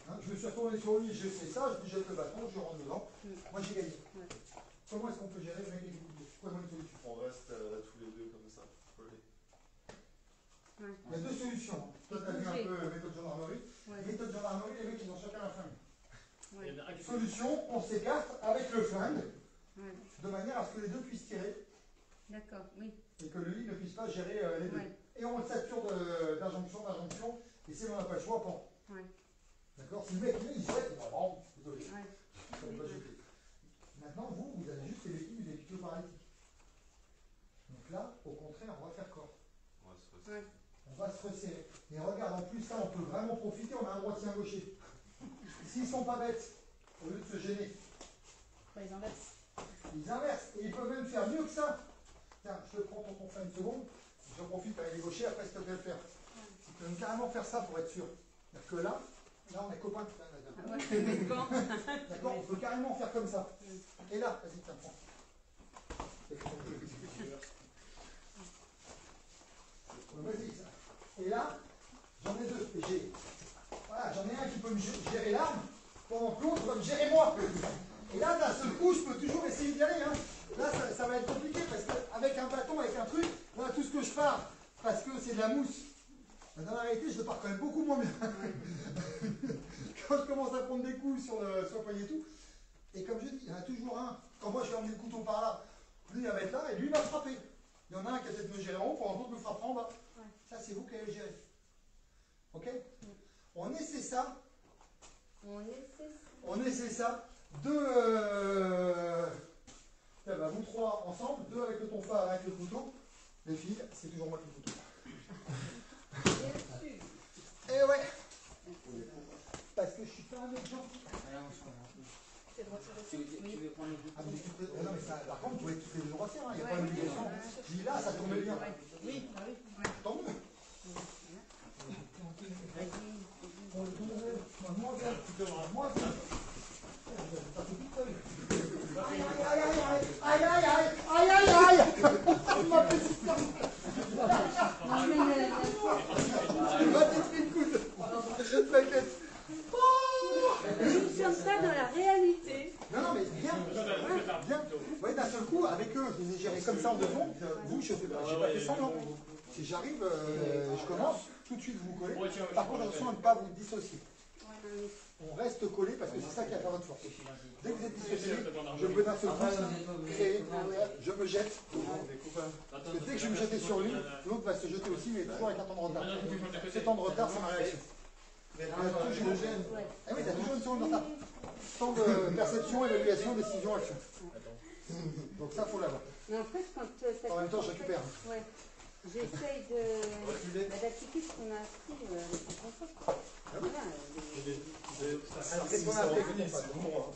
Hein, je me suis retourné sur lui, j'ai fait ça, je lui jette le bâton, je rentre dedans. Moi j'ai gagné. Ouais. Comment est-ce qu'on peut gérer le mec avec les couteaux? Quoi une solution? On reste tous les deux comme ça, collés. Ouais. Il y a deux solutions. Toi, tu as vu un peu méthode gendarmerie. Ouais. Méthode gendarmerie, les mecs, ils ont chacun un flingue. Ouais. Il y en a un qui fait- Solution, on s'écarte avec le flingue, Ouais. de manière à ce que les deux puissent tirer D'accord, oui. et que lui ne puisse pas gérer les deux. Ouais. Et on le sature d'injonction, et si on n'a pas le choix, bon. Ouais. D'accord? Si le mec il jette, bon, désolé. Ouais. Ça ne pas jeter. Maintenant, vous avez juste les béquilles, vous avez piqué au paralytique. Donc là, au contraire, on va faire corps. On va se resserrer. Ouais. On va se resserrer. Et regarde, en plus, ça, on peut vraiment profiter, on a un droitier, un gaucher. S'ils ne sont pas bêtes, au lieu de se gêner, Bah, ils inversent. ils inversent. Et ils peuvent même faire mieux que ça. Tiens, je te prends ton frein une seconde. Je profite avec les gauchers, après, si tu peux le faire. Tu peux même carrément faire ça pour être sûr. C'est-à-dire que là, Là, on est copains. Ah ouais, mais quand D'accord, on peut carrément faire comme ça. Et là, vas-y, tiens, prends. Vas-y, ça. Et là, j'en ai deux. Et voilà, j'en ai un qui peut me gérer l'arme, pendant que l'autre va me gérer moi. Et là, d'un seul coup, je peux toujours essayer d'y aller. Hein. Là, ça va être compliqué parce qu'avec un bâton, avec un truc, là, tout ce que je pars, parce que c'est de la mousse, dans la réalité, je pars quand même beaucoup moins bien. Quand je commence à prendre des coups sur le poignet et tout, et comme je dis, il y en a toujours un. Quand moi, je vais emmener le couteau par là, lui, il va être là et lui, il va me frapper. Il y en a un qui va peut-être me gérer en haut, pendant que l'autre me frappera en bas. Ouais. Ça, c'est vous qui allez le gérer. Ok? On essaie ça. On essaie ça. Deux. Ben, vous trois ensemble, deux avec le tonfa, avec le couteau. Les filles, c'est toujours moi qui le couteau. Eh ouais. Parce que je suis pas un mec gentil. Tu veux prendre le Ah, mais non, mais ça, par contre, vous pouvez tous les jours faire, il n'y a pas d'obligation. Je dis là, ça tombe bien. Oui, bah oui. Tant mieux. Moi, aïe, aïe, aïe, aïe, aïe, aïe, aïe, aïe. Ma petite femme. Va t'écrire le coude. Je t'inquiète. Nous sommes pas dans la réalité. Non, mais bien. Vous voyez, d'un seul coup, avec eux, je les ai gérés comme ça en 2 secondes. Vous, je n'ai pas fait semblant. Si j'arrive, je commence, tout de suite vous vous collez. Par contre, attention à ne pas vous dissocier. On reste collé parce que c'est ça qui va faire votre force. Dès que vous êtes dissocié, je peux d'un seul coup créer, je me jette. Parce que dès que je vais me jeter sur lui, l'autre va se jeter aussi, mais toujours avec un temps de retard. Ce temps de retard, c'est ma réaction. Ah oui, tu as toujours une seconde de retard. Temps de perception, évaluation, décision, action. Donc ça, il faut l'avoir. Mais en fait, quand En même temps, je récupère. Ouais. J'essaye d'appliquer ce qu'on a appris avec le confort. Voilà. Qu'est-ce qu'on a appris avec le confort?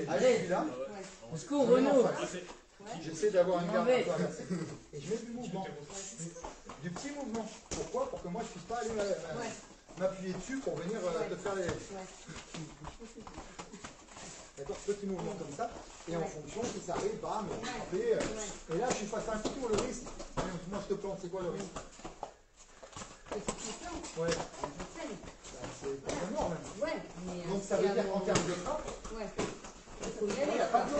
Allez, là. Au secours, Renaud. J'essaie d'avoir une garde un peu inversée. Et je mets du mouvement. Du petit mouvement. Pourquoi? Pour que moi je puisse pas aller m'appuyer dessus pour venir te faire les. D'accord? Petit mouvement comme ça. Et en fonction, si ça arrive, bam, frapper. Et là, je suis face à un couteau, le risque. Moi je te plante, c'est quoi le risque? Ouais. C'est pas énorme. Donc ça veut dire qu'en termes de frappe, Il n'y a pas de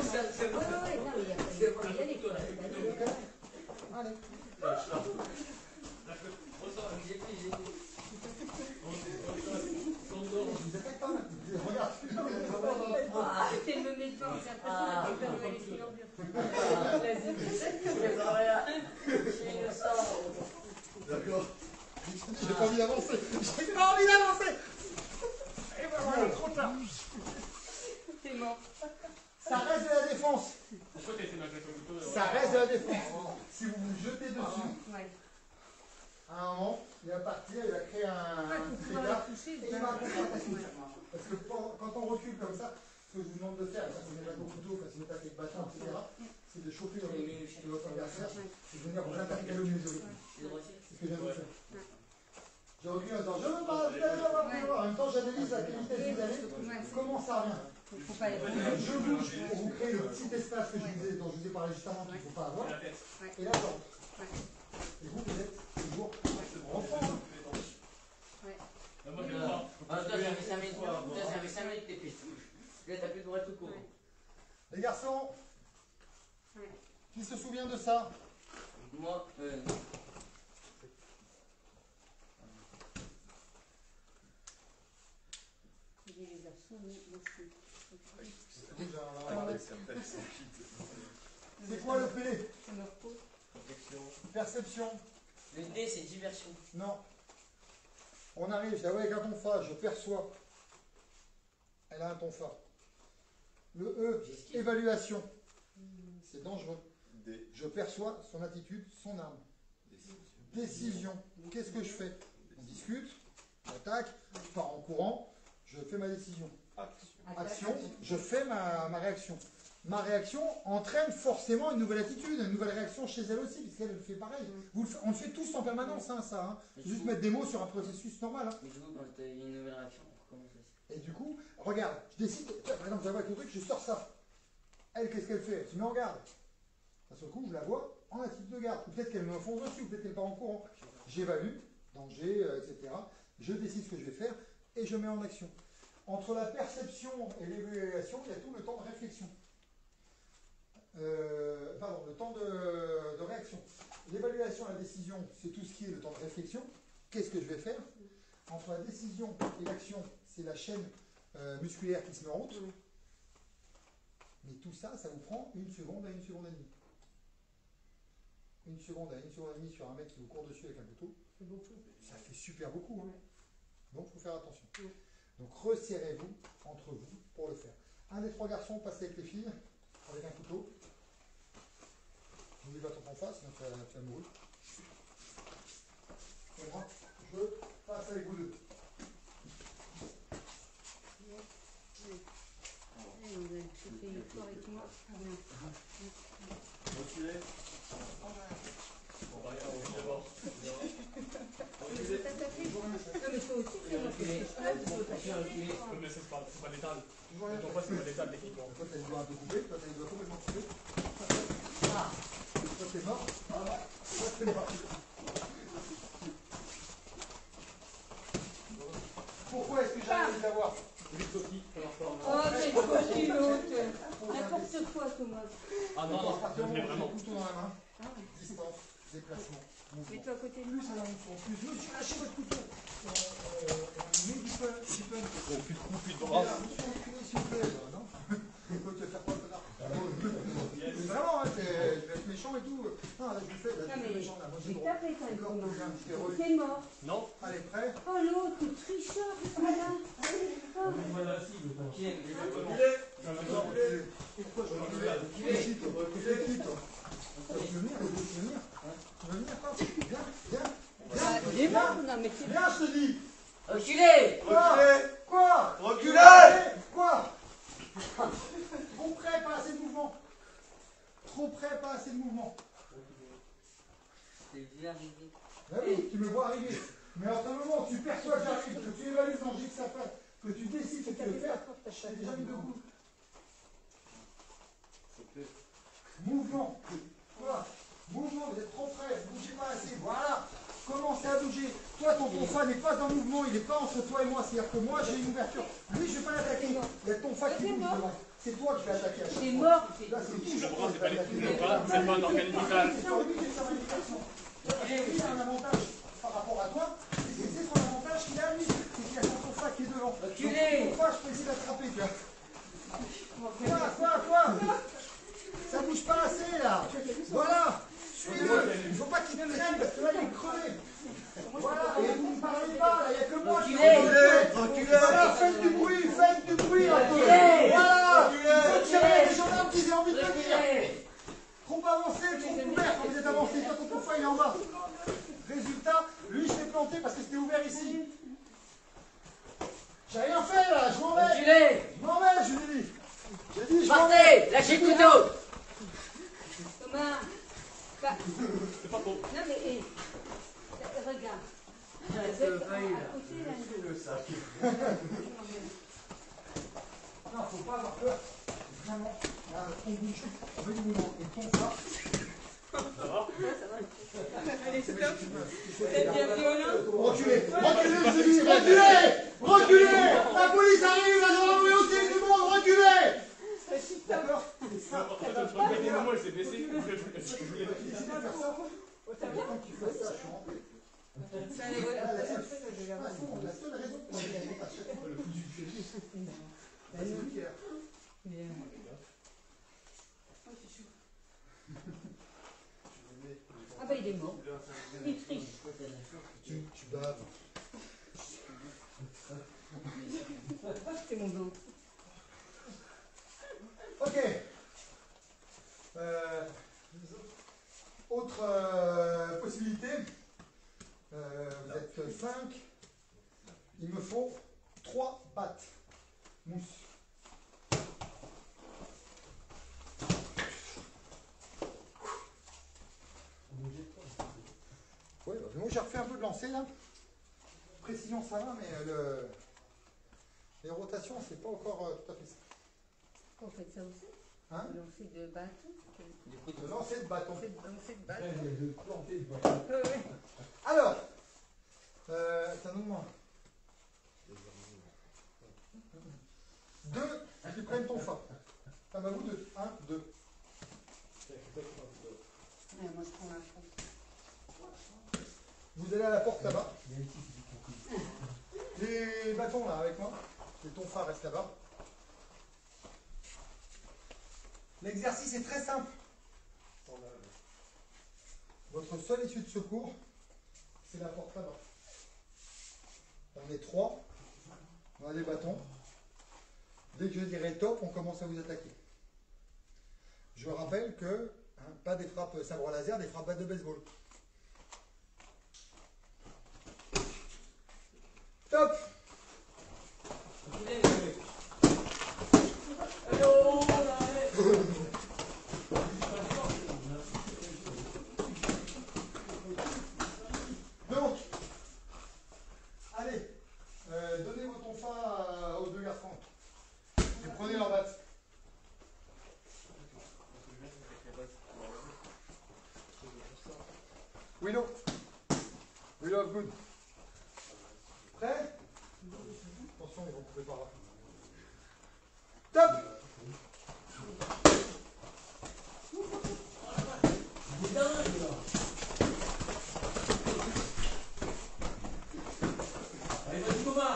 allez. Regarde. C'est me mettre dans l'impression que je vais aller sur D'accord. J'ai pas envie d'avancer. J'ai pas envie d'avancer. Et ben voilà, trop tard. C'est mort. Ça reste de la défense. Pourquoi t'as essayé de m'attaquer au couteau? Ça reste de la défense. Si vous vous jetez dessus, à un moment, il va partir, il va créer un écart et il va contre-attaquer. Parce que quand on recule comme ça, ce que je vous demande de faire, quand on est au couteau, quand on est avec bâton, etc., c'est de choper votre adversaire et de venir vous intercaler au milieu de lui. C'est ce que je viens de faire. Je recule en disant, je veux pas, en même temps, j'analyse à quelle vitesse vous allez, comment ça revient. Je bouge pour vous créer le petit espace que dont je vous ai parlé juste avant qu'il ne faut pas avoir. Et là, je rentre. Et vous êtes toujours en reprendre. Toi, j'avais 5 minutes, t'es fait. Là, t'as plus le droit de tout courir. Les garçons, qui se souvient de ça? Moi, C'est quoi le P? Protection. Perception. le D, c'est diversion. Non. On arrive, c'est avec un tonfa, je perçois. Elle a un tonfa. Le E, évaluation. C'est dangereux. Je perçois son attitude, son arme. Décision. Qu'est-ce que je fais? On discute, j'attaque, je pars en courant, je fais ma décision. Action, je fais ma réaction. ma réaction entraîne forcément une nouvelle attitude, une nouvelle réaction chez elle aussi, puisqu'elle fait pareil. On le fait tous en permanence, hein, ça. Hein. Juste mettre des mots sur un processus normal. Hein. Mais du coup, quand il y a une nouvelle réaction, comment ça se Et du coup, regarde, je décide, par exemple, j'avais avec le truc, je sors ça. Elle, qu'est-ce qu'elle fait? Elle se met en garde. D'un seul coup, je la vois en attitude de garde. Ou peut-être qu'elle me fonce dessus, ou peut-être qu'elle part en courant. J'évalue, danger, etc. Je décide ce que je vais faire et je mets en action. Entre la perception et l'évaluation, il y a tout le temps de réflexion. Pardon, le temps de réaction. L'évaluation et la décision, c'est tout ce qui est le temps de réflexion. Qu'est-ce que je vais faire? Entre la décision et l'action, c'est la chaîne musculaire qui se met en route. Mais tout ça, ça vous prend 1 seconde à 1 seconde et demie. 1 seconde à 1 seconde et demie sur un mec qui vous court dessus avec un couteau, ça fait super beaucoup. Hein. Donc, il faut faire attention. Donc, resserrez-vous entre vous pour le faire. Un des 3 garçons passe avec les filles, avec un couteau. N'oublie pas ton face, sinon tu vas mourir. Et moi, je passe avec vous deux. Reculez. Bon, regarde, on d'abord. Mais c'est pas létal. Ton poids, c'est pas létal, techniquement. Toi, t'as les doigts un peu coupés, toi, t'as les doigts complètement coupés. Toi, t'es mort. Toi, t'es mort. Pourquoi est-ce que j'arrive à les avoir? Oh, c'est coquille l'autre. N'importe quoi, Thomas. Ah non, non, partir je du l'ai moment où vraiment. j'ai le couteau dans la main, distance, déplacement, mouvement. Mets-toi à côté de Plus moi. ça va me faire, plus je suis lâché votre couteau. On met du fun, du fun. Oh putain, Vous s'il vous plaît. Non. Écoute, tu vas faire quoi, connard? Vraiment, hein, je vais être méchant et tout. Non, là, je vous fais, là, je suis méchant, là. Moi, j'ai J'ai le droit. tapé quand D'accord, même. j'ai un petit héros. C'est mort. Non. Allez, prêt? Oh l'autre, tricheur, voilà. Oh. Voilà la cible. Qui est Pourquoi je reculais? Tu veux venir? Tu veux venir, toi? Viens. Il est mort, non mais c'est Viens, je te dis. Reculez! Quoi? Reculez! Quoi? Trop près, pas assez de mouvement. Trop près, pas assez de mouvement. C'est vu arriver. Ben oui, tu me vois arriver. Mais à un moment où tu perçois que j'arrive, que tu évalues le danger que ça fait, que tu décides ce que tu veux faire, je t'ai déjà mis debout. Mouvement. Quoi? Mouvement, vous êtes trop près, bougez pas assez. Voilà. Commencez à bouger. Toi, ton tonfa n'est pas en mouvement, il n'est pas entre toi et moi. C'est-à-dire que moi, j'ai une ouverture. Lui, je ne vais pas l'attaquer. Il y a ton fa qui bouge devant. C'est toi que je vais attaquer à chaque fois. c'est mort. Là, c'est tout. Le bras, c'est pas les coups, le bras, c'est pas un organe vital. C'est sur lui qui est sa manipulation. Il a un avantage par rapport à toi, et c'est son avantage qu'il a à lui. C'est qu'il y a son tonfa qui est devant. Donc, ton tonfa, je peux essayer d'attraper, tu vois. Quoi? Ça bouge pas assez, là. Voilà. Suis-le. Il ne faut pas qu'il traîne, parce que là, il est crevé. Voilà. Et vous ne parlez pas, là. Il n'y a que moi qui Reculez! Voilà, faites du bruit un peu. Voilà. Il faut qu'il y ait des gendarmes qui aient envie de venir. Trop avancé, trop ouvert quand vous êtes avancé. Toi, ton tonfa, il est en bas. Résultat, lui, je l'ai planté parce que c'était ouvert ici. J'ai rien fait, là. Je m'en vais. Reculez! Je m'en vais, je lui ai dit. J'ai dit, je m'en vais. Partez! Lâchez le couteau! Thomas. Bah, C'est pas trop. non mais, regarde. C'est le failli, là. À côté, là. Le sac. Non, faut pas avoir peur. Vraiment. Là, on bouge. On veut du mouvement. Et ton pas. Ça va? Allez, stop. C'est bien violent. Reculez. Je dis. Reculez. La police arrive, la gendarmerie aussi, tout le monde, reculez. D'accord? C'est ça. En fait, je crois que le moment, il s'est baissé. J'ai décidé de faire ça. Autant que tu fasses ça, je suis rentré. La seule raison pour laquelle on passe chaque fois le coup du pied, c'est le Pierre. Ah bah il est mort. Il triche. Tu baves. C'est mon dos. Ok. Autre possibilité. Vous êtes 5. Il me faut 3 pattes. Mousse. Moi j'ai refait un peu de lancer là. Précision ça va, mais les rotations c'est pas encore tout à fait ça. Vous faites ça aussi? Hein? Le lancer de bâton? Du coup, Le lancer de bâton. Le lancer de bâton? De planter de bâton. Oui. Alors, t'as un moi. Deux qui prennent ton fa. Ah bah vous deux. 1, 2. Moi je prends la France. Vous allez à la porte là-bas. Les bâtons là avec moi. Et ton phare reste là-bas. L'exercice est très simple. Votre seule issue de secours, c'est la porte là-bas. On est 3. On a des bâtons. Dès que je dirai top, on commence à vous attaquer. Je rappelle que, pas des frappes sabre laser, des frappes batte de baseball. Top! Donc, allez, donnez vos tonfas aux deux garçons. Et prenez leur batte. Willow. Willow, good. Prêt? Attention, ils vont couper par là. Top! Allez, vas-y, Thomas.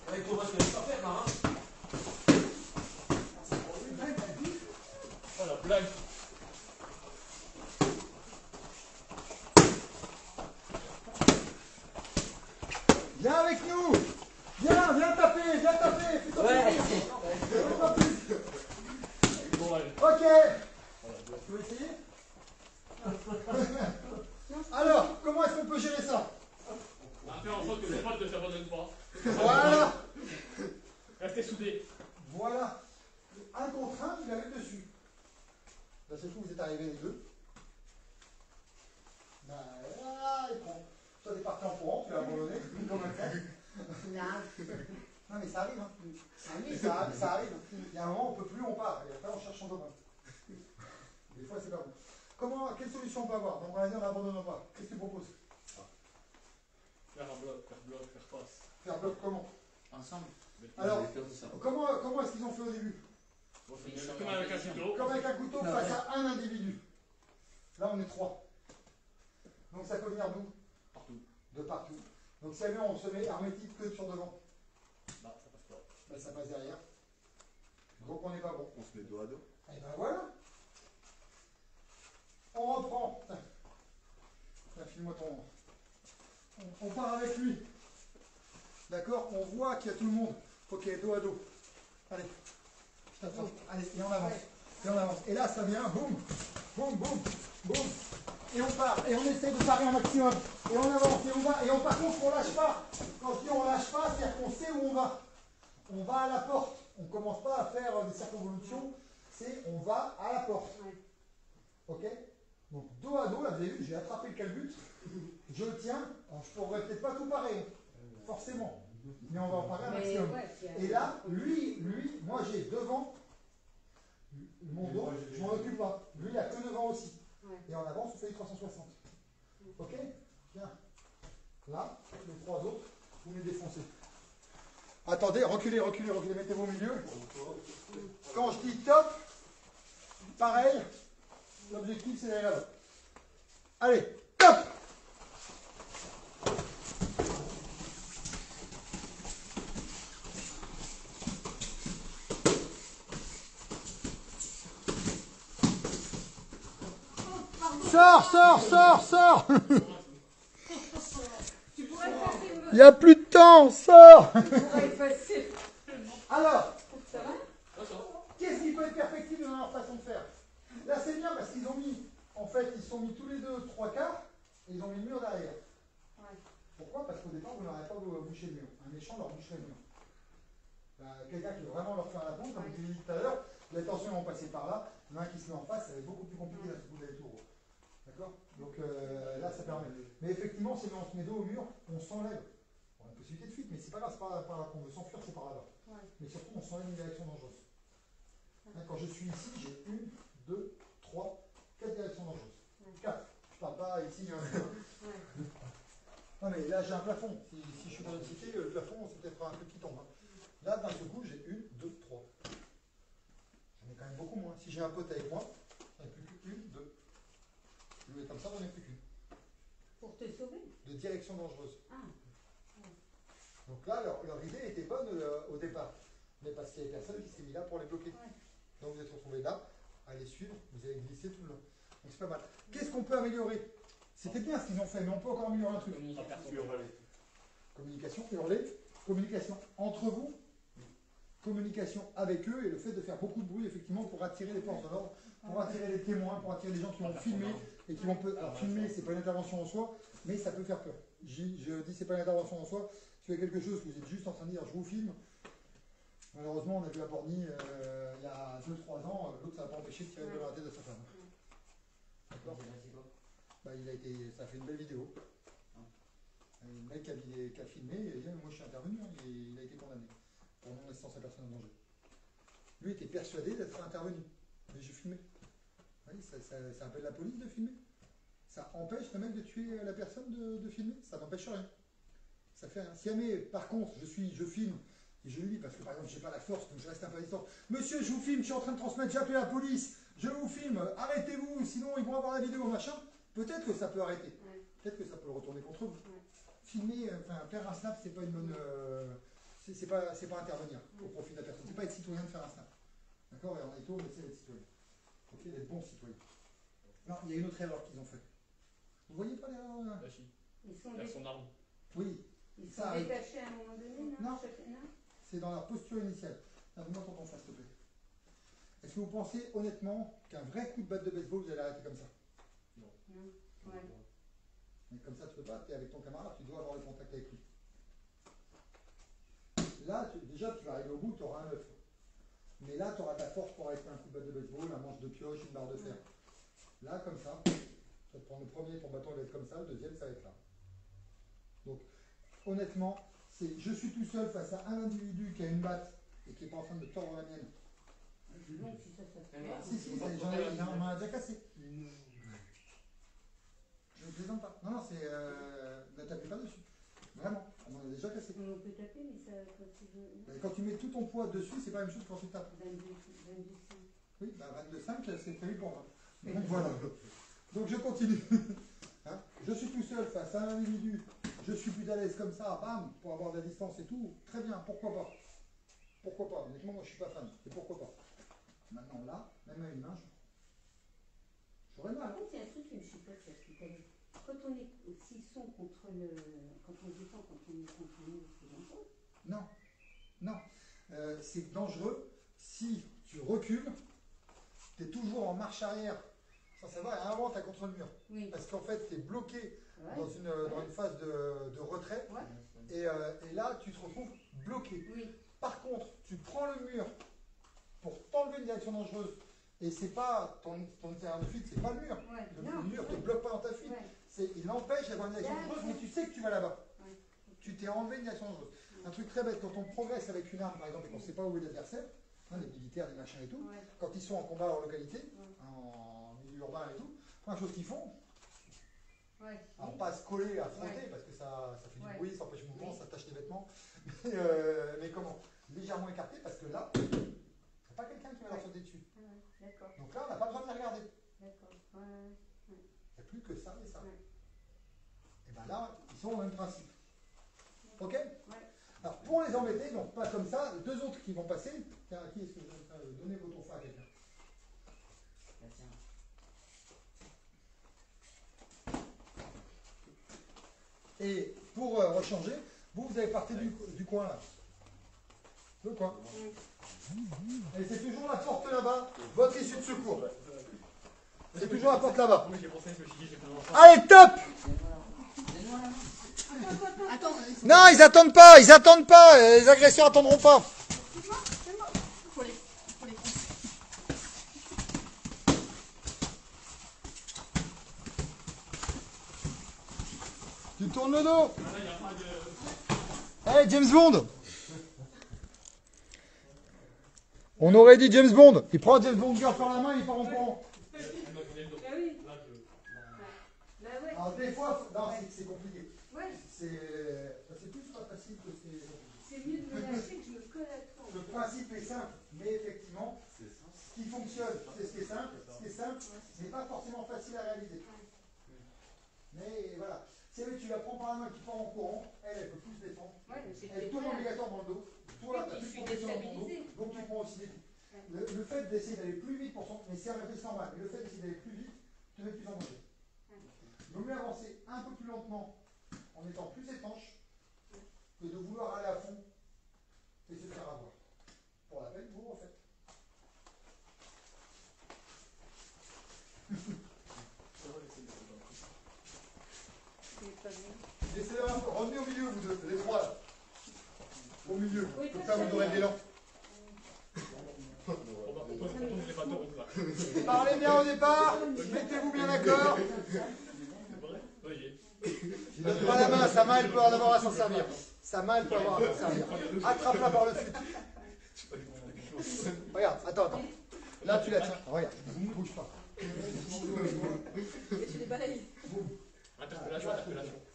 Allez, Thomas, tu vas pas faire là, hein. Oh, la blague. Viens avec nous! Viens taper! Fais-toi plaisir. Fais-toi plaisir. Bon, allez. Ok! Tu veux essayer? Alors, comment est-ce qu'on peut gérer ça? On va faire en sorte que les potes ne s'abandonnent pas. Voilà! Restez soudés. Voilà! Un contre un, tu la mets dessus. D'un seul coup, vous êtes arrivés les deux. Ben, là, il prend. Toi, t'es parti en courant, tu l'as abandonné, comme un crève. Non, mais ça arrive, hein. Ça arrive. Il y a un moment, on ne peut plus, on part. Et après, on cherche son copain. Des fois, c'est pas bon. Quelle solution on peut avoir? Donc, on va dire, on n'abandonne pas. Qu'est-ce que tu proposes? Faire un bloc, faire passe. Faire bloc comment? ensemble. Alors, comment est-ce qu'ils ont fait au début? Comme avec un couteau. Comme avec un couteau face à un individu. Là, on est 3. Donc, ça peut venir d'où? Partout. De partout. Donc, si jamais on se met hermétique que sur devant, Là, ça passe pas. ben, ça passe derrière. Donc, on n'est pas bon. On se met dos à dos. Et ben voilà. On reprend. Tiens, file-moi ton. On part avec lui. D'accord? On voit qu'il y a tout le monde. Faut qu'il y ait dos à dos. Allez. Je t'attrape. Allez, et on avance. Et on avance. Et là, ça vient. Boum. Boum, boum, boum. Et on part. Et on essaie de parer un maximum. Et on avance. Et on va. Et par contre, on lâche pas. Quand je dis on lâche pas, c'est-à-dire qu'on sait où on va. On va à la porte. On ne commence pas à faire des circonvolutions. C'est on va à la porte. Ok? Donc dos à dos, là vous avez vu, j'ai attrapé le calbut, je le tiens, alors je ne pourrais peut-être pas tout parer, forcément, mais on va en parer un maximum. Et là, lui, moi j'ai devant mon dos, je m'en occupe pas. Lui il a que devant aussi. Et en avance, on fait les 360. Ok? Tiens. Là, les 3 autres, vous les défoncez. Attendez, reculez, mettez-vous au milieu. Quand je dis top, pareil. L'objectif, c'est d'aller là-bas. Allez, top! Sors! Il n'y a plus de temps, sors! Alors, qu'est-ce qui peut être perfectible dans leur façon de faire? Là, c'est bien parce qu'ils ont mis, en fait, ils sont mis tous les deux 3 quarts et ils ont mis le mur derrière. Pourquoi? Parce qu'au départ, vous n'aurez pas bouché le mur. Un méchant leur boucherait le mur. Quelqu'un qui veut vraiment leur faire la pompe, comme je l'ai dit tout à l'heure, les tensions vont passer par là. Il y en a un qui se met en face, ça va être beaucoup plus compliqué d'un coup d'aller Mais effectivement, si on se met dos au mur, on s'enlève. On a une possibilité de fuite, mais c'est pas grave, c'est pas par là qu'on veut s'enfuir, c'est par là-bas. Ouais. Mais surtout, on s'enlève une direction dangereuse. Là, quand je suis ici, j'ai 1, 2, 3, 4 directions dangereuses. 4. Je parle pas ici. Ouais. Non mais là j'ai un plafond. Si je suis dans une cité, le plafond c'est peut-être un truc qui tombe. Hein. Là d'un seul coup j'ai 1, 2, 3. J'en ai quand même beaucoup moins. Si j'ai un pote avec moi, j'en ai plus qu'une, 2. Je le mets comme ça, j'en ai plus qu'une. Pour te sauver. De direction dangereuse. Ah. Donc là leur idée était bonne au départ. Mais parce qu'il y avait personne qui s'est mis là pour les bloquer. Ouais. Donc vous êtes retrouvés là, à les suivre, vous allez glisser tout le long. Donc c'est pas mal. Qu'est-ce qu'on peut améliorer? C'était bien ce qu'ils ont fait, mais on peut encore améliorer un truc. Communication, hurler, communication entre vous, communication avec eux, et le fait de faire beaucoup de bruit, effectivement, pour attirer les forces de l'ordre, pour attirer les témoins, pour attirer les gens qui vont filmer, et qui vont... Alors, filmer, c'est pas une intervention en soi, mais ça peut faire peur. Je dis, c'est pas une intervention en soi, si vous avez quelque chose que vous êtes juste en train de dire, je vous filme. Malheureusement, on a vu à Borny, il y a 2-3 ans, l'autre, ça n'a pas empêché de tirer une balle dans la tête de sa femme. D'accord. Bah, ça a fait une belle vidéo. Le mec qui a filmé, il a dit moi je suis intervenu, hein, il a été condamné pour non-assistance à personne en danger. Lui était persuadé d'être intervenu, mais j'ai filmé. Oui, ça appelle la police de filmer. Ça empêche le mec de tuer la personne de filmer, ça n'empêche rien. Ça fait rien. Si jamais, par contre, je filme, et je lui dis, parce que par exemple, je n'ai pas la force, donc je reste un peu à distance. Monsieur, je vous filme, je suis en train de transmettre, j'ai appelé la police, je vous filme, arrêtez-vous, sinon ils vont avoir la vidéo, machin. Peut-être que ça peut arrêter. Ouais. Peut-être que ça peut le retourner contre vous. Ouais. Filmer, faire un snap, c'est pas une bonne. C'est pas intervenir au profit de la personne. C'est pas être citoyen de faire un snap. D'accord. Et en éto, on essaie d'être citoyen. Ok, d'être bon citoyen. Non, il y a une autre erreur qu'ils ont fait. Vous voyez pas l'erreur là? Ils sont son arme. Oui. Ils sont détachés à un moment donné, non? Non. C'est dans la posture initiale. Donne-moi ton face, s'il te plaît. Est-ce que vous pensez honnêtement qu'un vrai coup de batte de baseball, vous allez arrêter comme ça? Non. Ouais. Mais comme ça, tu peux pas, tu es avec ton camarade, tu dois avoir le contact avec lui. Là, déjà, tu vas arriver au bout, tu auras un œuf. Mais là, tu auras ta force pour arrêter un coup de batte de baseball, un manche de pioche, une barre de fer. Là, comme ça, tu vas te prendre le premier, ton bâton va être comme ça, le deuxième, ça va être là. Donc, honnêtement, je suis tout seul face à un individu qui a une batte et qui n'est pas en train de tordre la mienne. Non, si ça fait. Si, j'en ai déjà cassé. Je ne plaisante pas. Non, c'est. Ne tapez pas dessus. Vraiment, on en a déjà cassé. On peut taper, mais ça. Quand tu mets tout ton poids dessus, c'est pas la même chose que quand tu tapes. 22,5. Oui, bah 22,5, c'est prévu pour 20. Donc voilà. Donc je continue. Hein, je suis tout seul face à un individu. Je suis plus à l'aise comme ça, bam, pour avoir de la distance et tout. Très bien, pourquoi pas? Pourquoi pas? Honnêtement, moi je suis pas fan. Et pourquoi pas? Maintenant là, même à une main, j'aurais mal. Par contre, il y a un truc qui me chipote, parce que t'as dit, quand on est, s'ils sont contre le, quand on défend, quand on est contre nous, c'est dangereux. Non, non, c'est dangereux si tu recules, tu es toujours en marche arrière, sans savoir, et à un moment tu es contre le mur. Oui. Parce qu'en fait, tu es bloqué dans une phase de retrait, Ouais. et là tu te retrouves bloqué. Oui. Par contre, tu prends le mur pour t'enlever une direction dangereuse. Et c'est pas ton terrain de fuite, c'est pas le mur. Ouais. Le mur ne te bloque pas dans ta fuite. Ouais. Il empêche d'avoir une direction dangereuse, mais tu sais que tu vas là-bas. Ouais. Tu t'es enlevé une direction dangereuse. Un truc très bête, quand on progresse avec une arme, par exemple, et qu'on ne sait pas où est l'adversaire, hein, les militaires, les machins et tout, Ouais. quand ils sont en combat en localité, en milieu urbain et tout, première chose qu'ils font, alors pas se coller, à frotter, parce que ça fait du bruit, ça empêche le mouvement, ça tâche les vêtements, mais comment? Légèrement écarté, parce que là, il n'y a pas quelqu'un qui va leur sauter dessus. D'accord. Donc là, on n'a pas besoin de les regarder. D'accord. Il n'y a plus que ça et ça. Et bien là, ils sont au même principe. Ok? Alors pour les embêter, donc pas comme ça, les deux autres qui vont passer. Tiens, à qui est-ce que vous allez donner votre fin à quelqu'un? Et pour rechanger, vous avez parti du coin là. Le coin. Et c'est toujours la porte là-bas, votre issue de secours. C'est toujours la porte là-bas. Allez, top! Non, ils attendent pas, les agresseurs attendront pas. Tu tournes le dos. Là, il n'y a pas de. Hey, James Bond. On aurait dit James Bond. Il prend James Bond Girl par la main, il part en courant. Ah oui. Là, je. Bah ouais. Alors des fois, non, c'est compliqué. Ouais. C'est plus pas facile que c'est. C'est mieux de me lâcher que je me colle à toi. Le principe est simple, mais effectivement, ce qui fonctionne, c'est ce qui est simple. Ce qui est simple, ce n'est pas forcément facile à réaliser. Mais voilà. Si tu la prends par la main qui part en courant, elle peut plus se défendre. Ouais, mais c'est Elle tourne obligatoirement dans le dos. Toi, tu as je plus suis de pression dans ton dos, déstabilisée. donc tu prends aussi des coups. Le fait d'essayer d'aller plus vite pour son. Mais c'est un réflexe normal. Mais le fait d'essayer d'aller plus vite te met plus en danger. Il vaut mieux avancer un peu plus lentement en étant plus étanche que de vouloir aller à fond et se faire avoir. Pour la peine, vous refaites. Laissez-le un peu. Revenez au milieu, vous deux, les trois là. Au milieu. Oui, Comme ça, vous aurez de l'élan. On tourne les bateaux ronds, là. Parlez bien au départ. Mettez-vous bien d'accord. C'est vrai? Oui. Il donne pas la main. Sa main, elle peut en avoir à s'en servir. Sa main, elle peut avoir à s'en servir. Attrape-la par le dessus. Regarde, attends. Là, tu la tiens. Regarde, ne bouge pas. Et tu les balayes. Interpellation.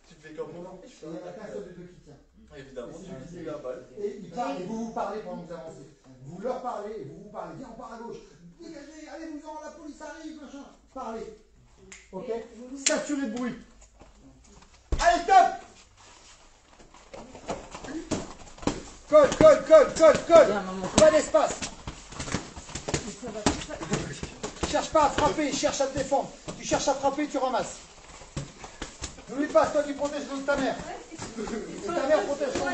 Tu te fais comme moi. Il n'y en a qu'un seul des deux qui tient. Évidemment, tu vises la balle. Et ils parlent, et vous vous parlez pendant que vous avancez. Vous leur parlez et vous vous parlez. Viens, on part à gauche. Dégagez, allez-vous-en, la police arrive, machin. Parlez. Ok? Saturez de bruit. Allez, stop! Colle. Viens, maman. Pas d'espace. Cherche pas à frapper, cherche à te défendre. Tu cherches à frapper, tu ramasses. N'oublie pas, c'est toi qui protèges l'eau de ta mère. Et ta mère protège ton eau.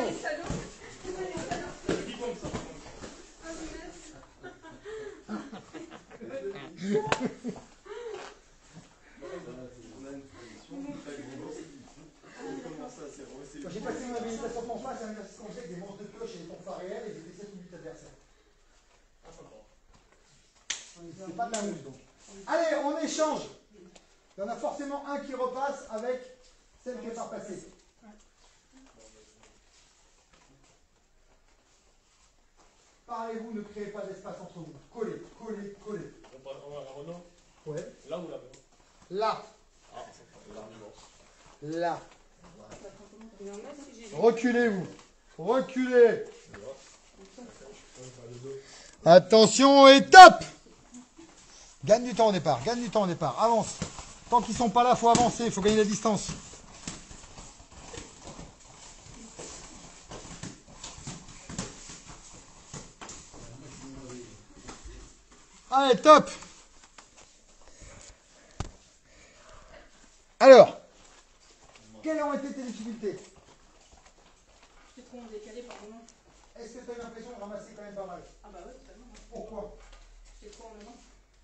J'ai passé mon habilitation en face, c'est un exercice qu'on faisait avec des manches de pioche et des tonfas réels et j'ai fait 7 minutes adversaires. C'est pas de la mousse donc. Allez, on échange. Il y en a forcément un qui repasse avec celle qui n'est pas repassée. Parlez-vous, ne créez pas d'espace entre vous. Collez. On va à Renault. Ouais. Là ou là? Là. Ah, c'est là. Là. Mais en fait, si j'ai Reculez-vous. Reculez. Attention et top. Gagne du temps au départ. Avance. Tant qu'ils ne sont pas là, il faut avancer. Il faut gagner la distance. Allez, top. Alors, quelles ont été tes difficultés? C'est trop en décalé par moment. Est-ce que tu as eu l'impression de ramasser quand même pas mal? Ah bah ouais, totalement. Pourquoi? J'étais trop en avant.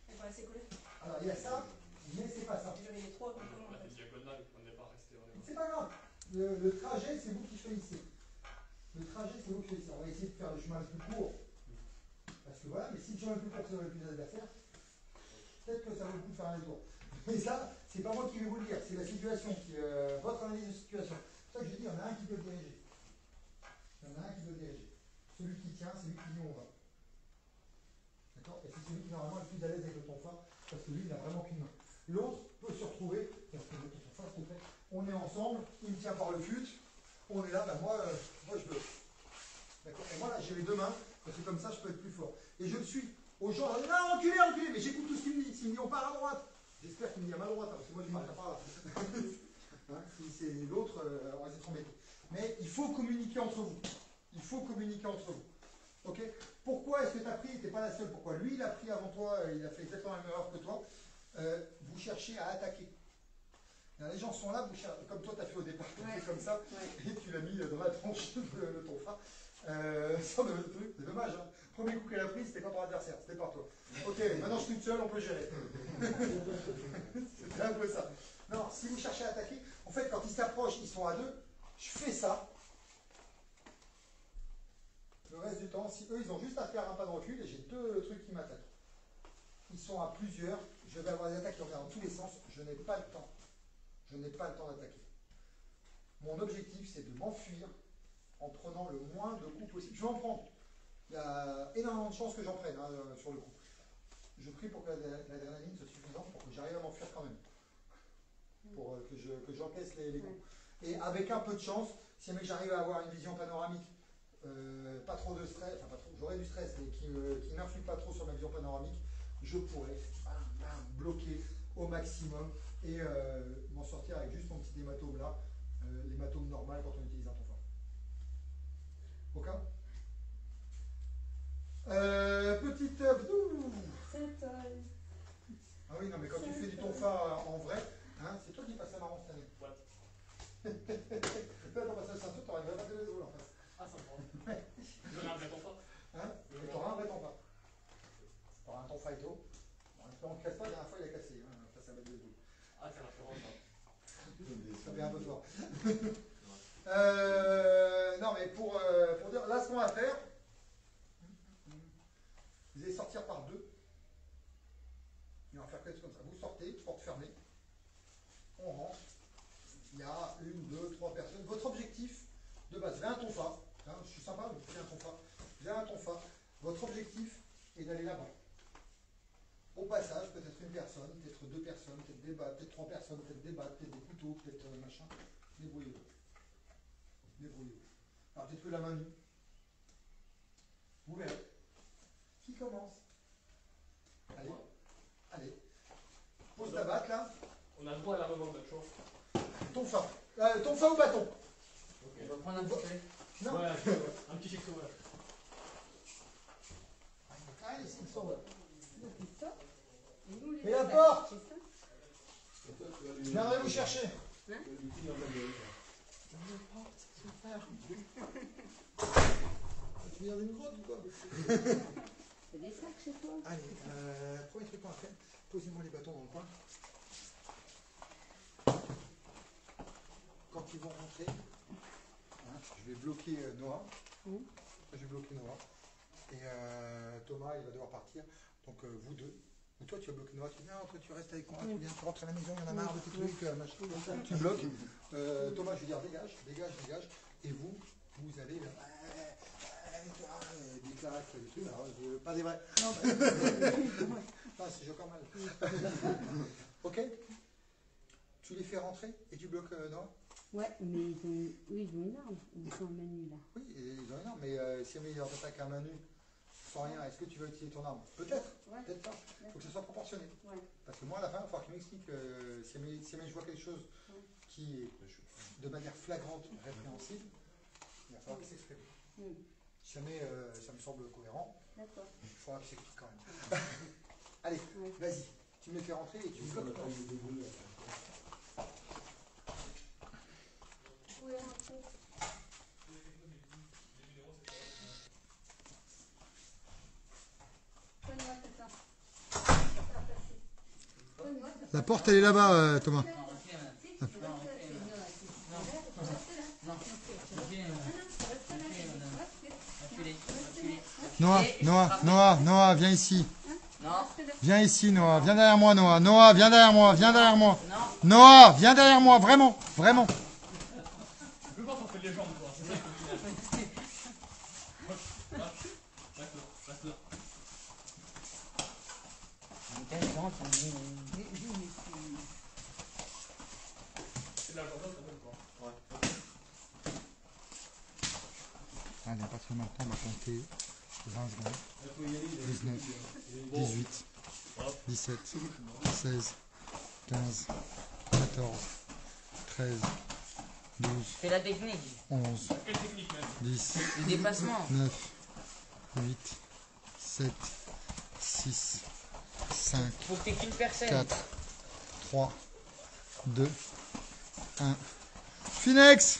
Elle est pas assez collée. Alors, il y a ça, mais c'est pas ça. J'avais les trois comme On en a fait fait. diagonale, on n'est pas resté vraiment. C'est pas grave. Le trajet, c'est vous qui choisissez. Le trajet, c'est vous qui choisissez. On va essayer de faire le chemin le plus court. Parce que voilà, mais si le chemin le plus court, c'est le plus d'adversaires, peut-être que ça vaut le coup de faire un détour. Mais ça, c'est pas moi qui vais vous le dire. C'est la situation, votre analyse de situation. C'est pour ça que je dis, il y en a un qui peut le diriger. Celui qui tient, c'est lui qui dit où on va. D'accord? Et c'est celui qui normalement est le plus à l'aise avec le tonfa, parce que lui, il n'a vraiment qu'une main. L'autre peut se retrouver, parce que le tonfa, s'il te plaît, on est ensemble, il me tient par le fut, on est là, ben moi je veux. D'accord? Et moi là, j'ai les deux mains, parce que comme ça, je peux être plus fort. Et je le suis. Aux gens, là, reculez, mais j'écoute tout ce qu'il me dit. S'il me dit on part à droite, j'espère qu'il me dit à ma droite, parce que moi je marche par là. Hein, si c'est l'autre, on va s'être embêté. Mais il faut communiquer entre vous. Ok? Pourquoi est-ce que tu as pris, tu n'es pas la seule, pourquoi lui il a pris avant toi, il a fait exactement la même erreur que toi, vous cherchez à attaquer. Alors, les gens sont là, vous cherchez, comme toi tu as fait au départ, tu as fait comme ça, et tu l'as mis dans la tronche de ton frère. C'est dommage, hein. Premier coup qu'elle a pris, c'était quand ton adversaire, c'était par toi. Ok, maintenant je suis toute seule, on peut gérer. C'était un peu ça. Non, si vous cherchez à attaquer, en fait quand ils s'approchent, ils sont à deux, je fais ça. Le reste du temps, si eux ils ont juste à faire un pas de recul, et j'ai deux trucs qui m'attaquent. Ils sont à plusieurs, je vais avoir des attaques qui vont dans tous les sens, je n'ai pas le temps. Je n'ai pas le temps d'attaquer. Mon objectif, c'est de m'enfuir en prenant le moins de coups possible. Je vais en prendre. Il y a énormément de chances que j'en prenne sur le coup. Je prie pour que l'adrénaline soit suffisante pour que j'arrive à m'enfuir quand même. Pour que j'encaisse les coups. Et avec un peu de chance, si jamais j'arrive à avoir une vision panoramique, pas trop de stress, enfin pas trop, j'aurai du stress, mais qui n'influe pas trop sur ma vision panoramique, je pourrais bloquer au maximum et m'en sortir avec juste mon petit hématome là, l'hématome normal quand on utilise un tonfa. Ok. Petite. Ah oui, non, mais quand tu fais du tonfa en vrai, hein, c'est toi qui passes à marron cette année. What? Là, ton passage ceinture, t'auras une vraie patte de baseball en face. Ah, ça me prend. J'aurai un vrai tonfa. Hein? Et t'auras un vrai tonfa. T'auras un tonfa et tout. En espérant qu'il ne casse pas, la dernière fois il a cassé, hein, face à la batte de baseball. Ah, c'est référent ça. Ça fait un peu fort. Non, mais pour dire, là, ce qu'on va faire, vous allez sortir par deux. Et on va faire quelque chose comme ça. Vous sortez, porte fermée. On rentre. Il y a 1, 2, 3 personnes. Votre objectif de base, vous avez un tonfa. Hein, je suis sympa, vous avez un tonfa. Vous avez un tonfa. Votre objectif est d'aller là-bas. Au passage, peut-être une personne, peut-être 2 personnes, peut-être des battes, peut-être 3 personnes, peut-être des battes, peut-être des couteaux, peut-être machin. Débrouillez-vous. Débrouillez-vous. Alors, peut-être que la main nue. Vous verrez. Qui commence? Allez. Allez. Pose ta batte là. On a le droit à la revanche de chose. Tonfa. Tonfa ou bâton? On va prendre un pistolet. Non. Ouais, un petit chic, ouais. Allez, c'est une sorte. Mais Mais la porte! C'est ça? Je viendrai vous chercher. Hein? Tu viens d'une grotte ou quoi? C'est des sacs chez toi? Allez, premier truc qu'on va faire, posez-moi les bâtons dans le coin. Quand ils vont rentrer, hein, je vais bloquer Noah. Je vais bloquer Noah. Et Thomas, il va devoir partir. Donc vous deux. Ou toi, tu vas bloquer Noah. Tu viens, toi, tu restes avec moi. Tu viens, tu rentres à la maison, il y en a marre de tes trucs. Machin. Tu bloques. Thomas, je vais dire dégage, dégage, dégage. Et vous allez là. Des claques, des trucs. Alors, pas des vrais. Non, c'est j'ai encore mal. Ok? Tu les fais rentrer et tu bloques Noah? Ouais, mais ils ont une arme. Ils sont en manu là. Oui, ils ont une arme, mais si jamais ils attaquent à main nue, sans rien, est-ce que tu vas utiliser ton arme? Peut-être, Ouais. peut-être pas. Il faut que ce soit proportionné. Ouais. Parce que moi, à la fin, il va falloir qu'il m'explique si jamais je vois quelque chose qui est de manière flagrante répréhensible, il va falloir qu'il s'exprime. Si jamais ça me semble cohérent, D'accord. il faudra qu'il s'explique quand même. Allez, vas-y, tu me les fais rentrer et tu me bloques. La porte, elle est là-bas, Thomas. Noah, viens ici. Non. Viens ici, Noah. Viens derrière moi, Noah. Noah, viens derrière moi. Viens derrière moi. Noah, viens derrière moi. Vraiment, vraiment. Je peux pas qu'on fait les jambes, quoi. C'est ça que je veux dire. Reste là. C'est de la jambe, ça donne quoi. Ouais. Allez, à partir de maintenant, on va compter 20 secondes. 19, 18, 17, 16, 15, 14, 13, 12, C'est la technique. 11, Quelle technique même? 10, Le dépassement. 9, 8, 7, 6, 5, Faut que t'aies qu'une personne. 4, 3, 2, 1. Finex,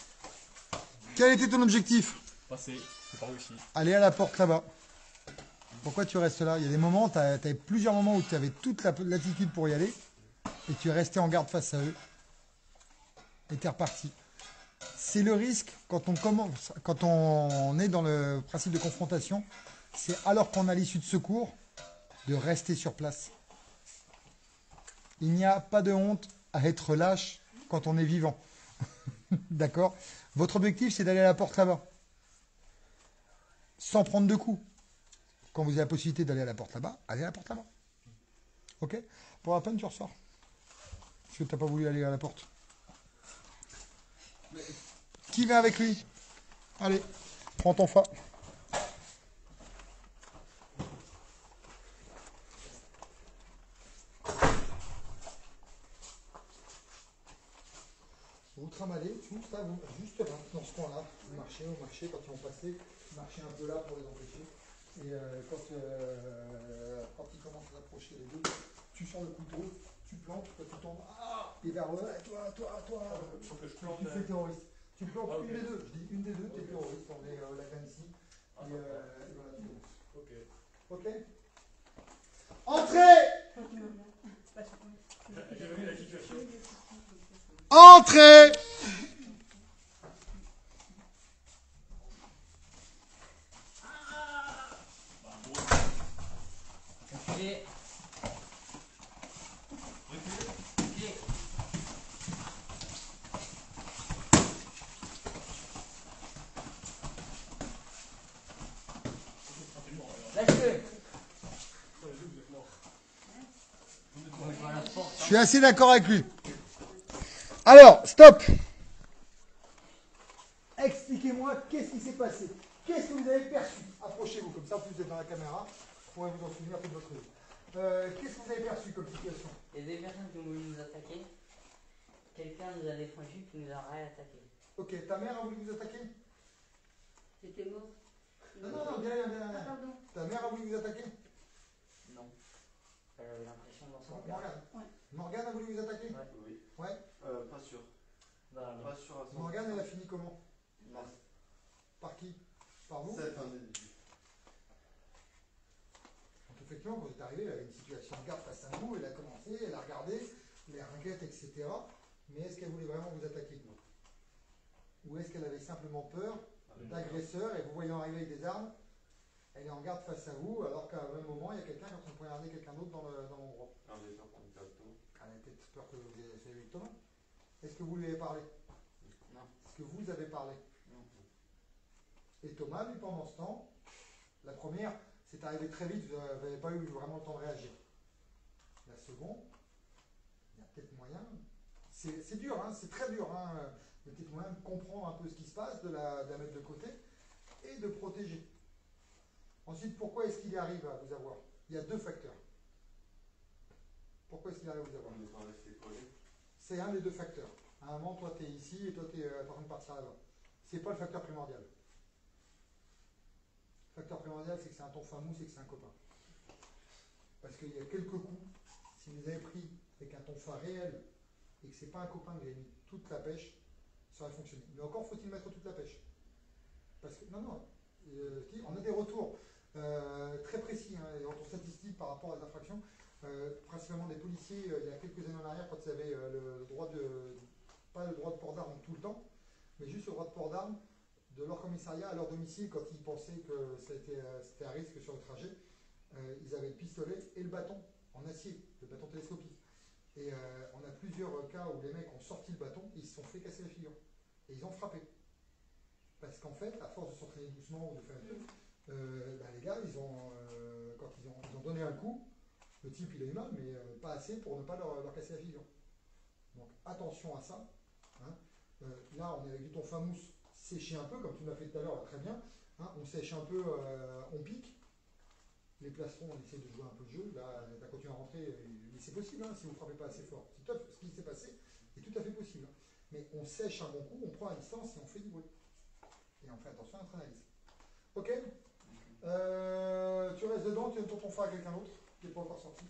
quel était ton objectif? Passé, c'est pas réussi. Aller à la porte là-bas. Pourquoi tu restes là? Il y a des moments, tu avais plusieurs moments où tu avais toute la latitude pour y aller et tu es resté en garde face à eux et tu es reparti. C'est le risque quand on commence, quand on est dans le principe de confrontation, c'est alors qu'on a l'issue de secours de rester sur place. Il n'y a pas de honte à être lâche quand on est vivant. D'accord. Votre objectif, c'est d'aller à la porte là-bas. Sans prendre de coups. Quand vous avez la possibilité d'aller à la porte là-bas, allez à la porte là-bas. Ok. Pour la peine, tu ressors. Parce que tu n'as pas voulu aller à la porte. Qui vient avec lui? Allez, prends ton fa. Vous trimbalez, juste là, juste là, dans ce coin-là. Vous marchez quand ils vont passer. Vous marchez un peu là pour les empêcher. Et quand ils commencent à s'approcher les deux, tu sors le couteau, tu plantes, toi tu tombes. Ah, et vers eux, toi. Faut que je plante. Tu fais terroriste. Tu plantes Ah, ok. une des deux. Je dis une des deux, t'es terroriste. On est la canne ici. Ah, Et voilà, tu commences. Ok. Ok. Entrez! J'ai vu la situation. Entrez! Reculez. Reculez. Lâche-le. Je suis assez d'accord avec lui. Alors, stop. Expliquez-moi qu'est-ce qui s'est passé. Qu'est-ce que vous avez perçu? Approchez-vous, comme ça, vous êtes dans la caméra. Vous pourrez vous en souvenir toute votre vie. Qu'est-ce que vous avez perçu comme situation? Il y a des personnes qui ont voulu nous attaquer. Quelqu'un nous a défendu qui nous a réattaqué. Ok, ta mère a voulu vous attaquer? C'était mort. Non, viens. Ah, pardon. Ta mère a voulu vous attaquer? Non. J'avais l'impression dans son cœur. Morgane. Ouais. Morgane a voulu vous attaquer? Ouais. Oui. Ouais. Pas sûr. Bah, non. Pas sûr à 100%. Morgane, elle a fini comment? Non. Par qui? Par vous? 7 individus. Donc effectivement, quand vous êtes arrivé, elle avait une situation de garde face à vous, elle a commencé, elle a regardé, les ringuettes, etc. Mais est-ce qu'elle voulait vraiment vous attaquer? Ou est-ce qu'elle avait simplement peur d'agresseurs et vous voyant arriver avec des armes, elle est en garde face à vous alors qu'à un même moment, il y a quelqu'un qui est en train de poignarder quelqu'un d'autre dans l'endroit? Alors j'ai peur qu'on me tape tout. Elle a peut-être peur que vous ayez fait avec Thomas. Est-ce que vous lui avez parlé? Non. Est-ce que vous avez parlé? Non. Et Thomas, lui, pendant ce temps, la première, c'est arrivé très vite, vous n'avez pas eu vraiment le temps de réagir. La seconde, il y a peut-être moyen, c'est dur, hein, c'est très dur, hein, il y a peut-être moyen de comprendre un peu ce qui se passe, de la mettre de côté et de protéger. Ensuite, pourquoi est-ce qu'il arrive à vous avoir? Il y a deux facteurs. Pourquoi est-ce qu'il arrive à vous avoir? On n'est pas resté collés. C'est un des deux facteurs. À un moment, toi, tu es ici et toi, tu es en train de partir là-bas. C'est pas le facteur primordial. Le facteur primordial, c'est que c'est un tonfa mousse et que c'est un copain. Parce qu'il y a quelques coups, si vous avez pris avec un tonfa réel et que c'est pas un copain que vous avez mis toute la pêche, ça aurait fonctionné. Mais encore faut-il mettre toute la pêche. Parce que, on a des retours très précis, hein, des retours statistiques par rapport à les infractions. Principalement des policiers, il y a quelques années en arrière, quand ils avaient le droit de, pas le droit de port d'armes tout le temps, mais juste le droit de port d'armes de leur commissariat à leur domicile quand ils pensaient que c'était à risque sur le trajet. Ils avaient le pistolet et le bâton en acier, le bâton télescopique. Et on a plusieurs cas où les mecs ont sorti le bâton et ils se sont fait casser la figure. Et ils ont frappé. Parce qu'en fait, à force de s'entraîner doucement ou de faire un truc, les gars, quand ils ont donné un coup, le type il a eu mal, mais pas assez pour ne pas leur casser la figure. Donc attention à ça. Hein. Là, on est avec du tonfa mousse séché un peu, comme tu m'as fait tout à l'heure, très bien. Hein. On sèche un peu, on pique. Les plastrons, on essaie de jouer un peu le jeu. Là, tu as continué à rentrer, mais c'est possible hein, si vous ne frappez pas assez fort. Ce qui s'est passé est tout à fait possible. Hein. Mais on sèche un bon coup, on prend à distance et on fait du bruit. Et on fait attention à notre analyse. Ok. Tu restes dedans, tu donnes ton tonfa à quelqu'un d'autre qui n'est pas encore sorti.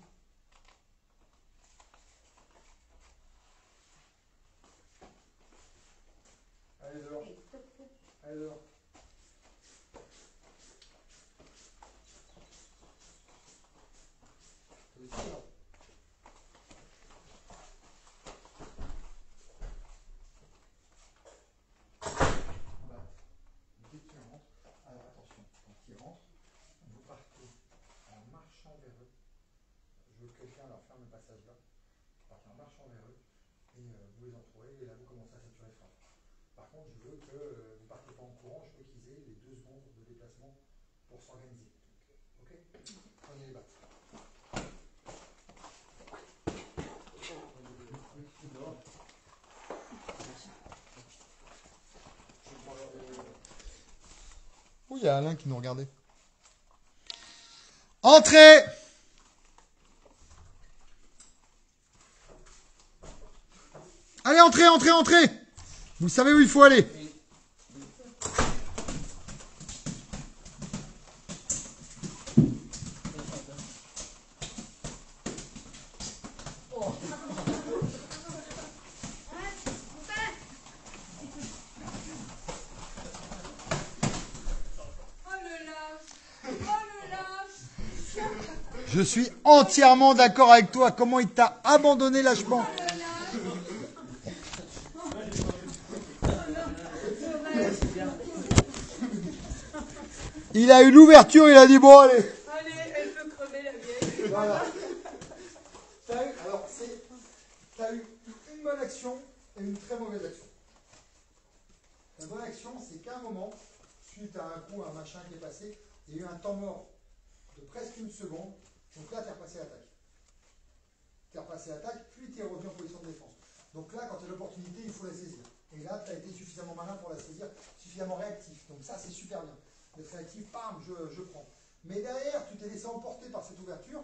Allez dehors. Allez dehors. Ici, là. Dès que tu rentres, alors attention, quand tu rentres, vous partez en marchant vers eux. Je veux que quelqu'un leur ferme le passage là. Vous partez en marchant vers eux et vous les entourez et là vous commencez à saturer fort. Par contre, je veux que vous ne partez pas en courant, je veux qu'ils aient les 2 secondes de déplacement pour s'organiser. Ok? Prenez les battes. Oui, il y a Alain qui nous regardait. Entrez! Allez, entrez, entrez, entrez! Vous savez où il faut aller. Je suis entièrement d'accord avec toi. Comment il t'a abandonné lâchement? Il a eu l'ouverture, il a dit bon allez. Allez, elle peut crever la vieille. Voilà. Alors t'as eu une bonne action et une très mauvaise action. La bonne action, c'est qu'à un moment, suite à un coup, un machin qui est passé, il y a eu un temps mort de presque 1 seconde. Donc là, tu es repassé à l'attaque. Tu es repassé à l'attaque, puis tu es revenu en position de défense. Donc là, quand tu as l'opportunité, il faut la saisir. Et là, tu as été suffisamment malin pour la saisir, suffisamment réactif. Donc ça, c'est super bien. D'être réactif, bam, je prends. Mais derrière, tu t'es laissé emporter par cette ouverture,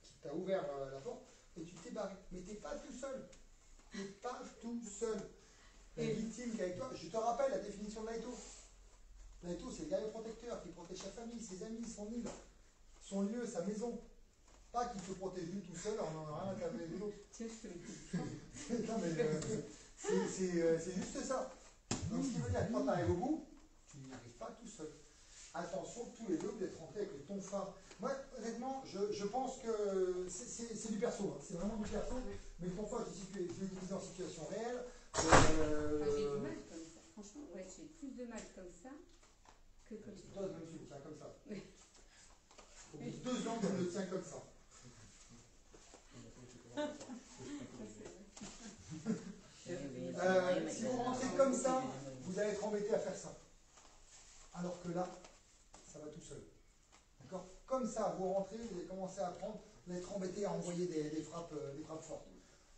qui t'a ouvert la porte, et tu t'es barré. Mais tu n'es pas tout seul. Tu n'es pas tout seul. La victime qui est avec toi, je te rappelle la définition de l'Aïto. L'Aïto, c'est le guerrier protecteur qui protège sa famille, ses amis, son île, son lieu, sa maison. Pas qu'il te protège lui tout seul, on n'en a rien à taper les autres. Non, mais c'est juste ça. Donc, ce qui veut dire que quand tu arrives au bout, tu n'y arrives pas tout seul. Attention, tous les deux, d'être rentrés avec le ton fin. Moi, honnêtement, je pense que c'est du perso. Hein. C'est vraiment du perso. Mais le ton fin, je l'ai utilisé en situation réelle. J'ai du mal comme ça. Franchement, ouais, j'ai plus de mal comme ça que comme ça. Toi, même tu le tiens comme ça. Au bout de 2 ans, tu le tiens comme ça. Si vous rentrez comme ça, vous allez être embêté à faire ça. Alors que là, ça va tout seul. D'accord? Comme ça, vous rentrez, vous allez commencer à apprendre, vous allez être embêté à envoyer des frappes fortes.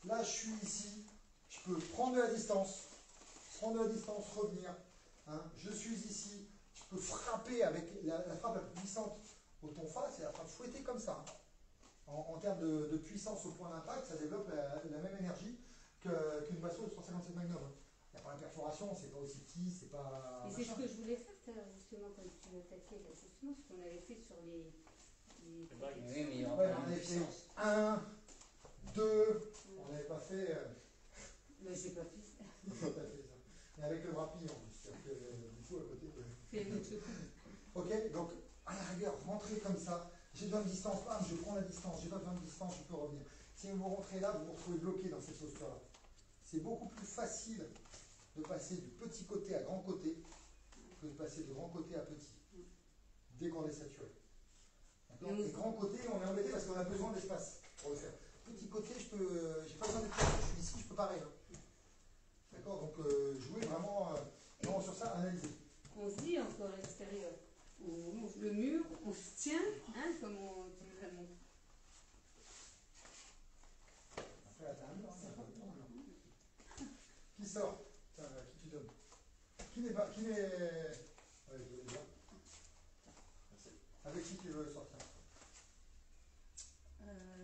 Là, je suis ici, je peux prendre de la distance, revenir. Hein. Je suis ici, je peux frapper avec la frappe la plus puissante au tonfa, c'est la frappe fouettée comme ça. Hein. En termes de puissance au point d'impact, ça développe la même énergie qu'une Basso de 357 Magnum. Il n'y a pas la perforation, c'est pas aussi petit, c'est pas. Et c'est ce que je voulais faire tout à l'heure, justement, quand tu m'attaquais, justement, ce qu'on avait fait sur les Oui, mais il y aura Ouais, pas on de avait fait puissance. 1, 2, on n'avait pas fait. Mais j'ai pas fait ça. On n'a pas fait ça. Mais avec le bras plié en plus, parce que du coup à côté. C'est une autre chose. Ok, donc à la rigueur, rentrez comme ça. J'ai besoin de distance, bam, je prends la distance. J'ai pas besoin de distance, je peux revenir. Si vous rentrez là, vous vous retrouvez bloqué dans cette posture-là. C'est beaucoup plus facile de passer du petit côté à grand côté que de passer de grand côté à petit. Dès qu'on est saturé. D'accord. Et grand côté, on est embêté parce qu'on a besoin d'espace pour le faire. Petit côté, j'ai pas besoin d'être là. Je suis ici, je peux pas rien. D'accord. Donc jouer vraiment sur ça, analyser. On se dit encore à l'extérieur. On mange le mur, on se tient, hein, comme on dit vraiment. Après, qui sort? Tiens, qui tu donnes? Qui n'est pas. Qui n'est. Ouais, je veux dire. Avec qui tu veux sortir?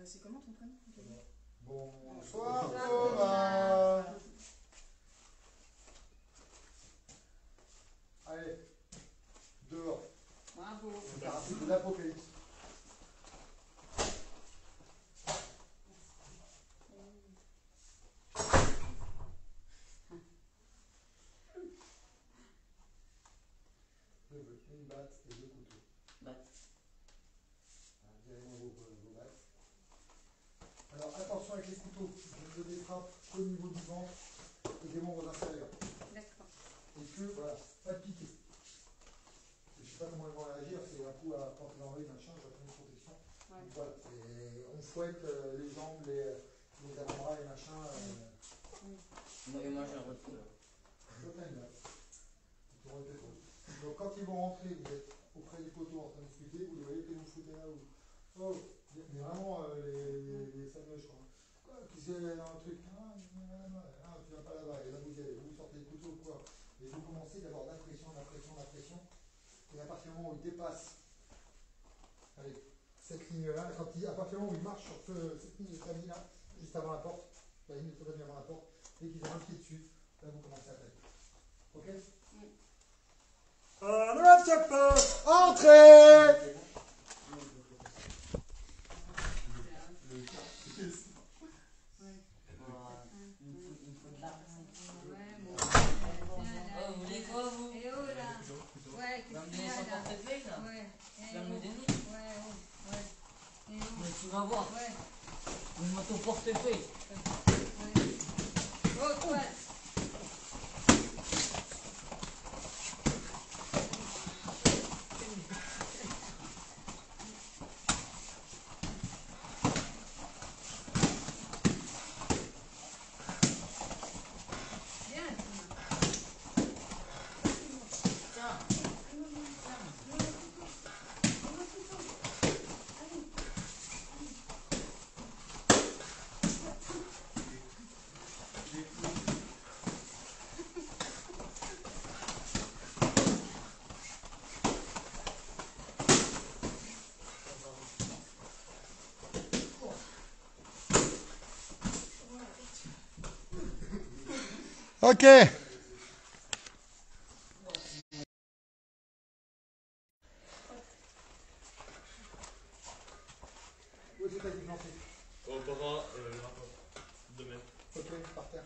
C'est comment ton prénom? Bonsoir Thomas. Allez, dehors. Bravo. C'est parti de l'apocalypse. Une batte et 2 couteaux. Batte. Direz-moi vos battes. Alors attention avec les couteaux. Je veux des frappes au niveau du ventre et des membres inférieurs. D'accord. Et que, voilà, pas de piquer. Je ne sais pas comment ils vont réagir, c'est un coup à porter dans l'œil, machin, je vais prendre une protection. Ouais. Donc, voilà, et on fouette les jambes, les avant-bras, les machins. Moi, j'ai un retour. Soit là, là. Ils auront été fausses. Donc quand ils vont rentrer, vous êtes auprès du poteau en train de discuter, vous les voyez que vous foutez là ou. Oh, mais vraiment les fameux, je crois. Quoi, qui c'est un truc, tu vas pas là-bas, et là vous y allez, vous sortez le couteau ou quoi. Et vous commencez d'avoir d'impression, et à partir du moment où il dépasse, allez, cette ligne-là, à partir du moment où il marche sur cette ligne de famille là, juste avant la porte, la ligne de famille avant la porte, et qu'ils ont un pied dessus, là vous commencez à attaquer. Ok? Entrez! Oh, vous voulez quoi, vous? Et oh là. Ouais, Vous qu'est-ce me qu'il y donnez a son là? portefeuille, là? Ouais. Tu vas me le donner? Ouais, oh, ouais. Et oh. Mais tu vas voir. Ouais. Donne-moi ton portefeuille. Ouais. Oh, toi. Viens, Tiens. Ok. Où est-ce que tu as dit planter? Au bras, domaine. Ok, par terre.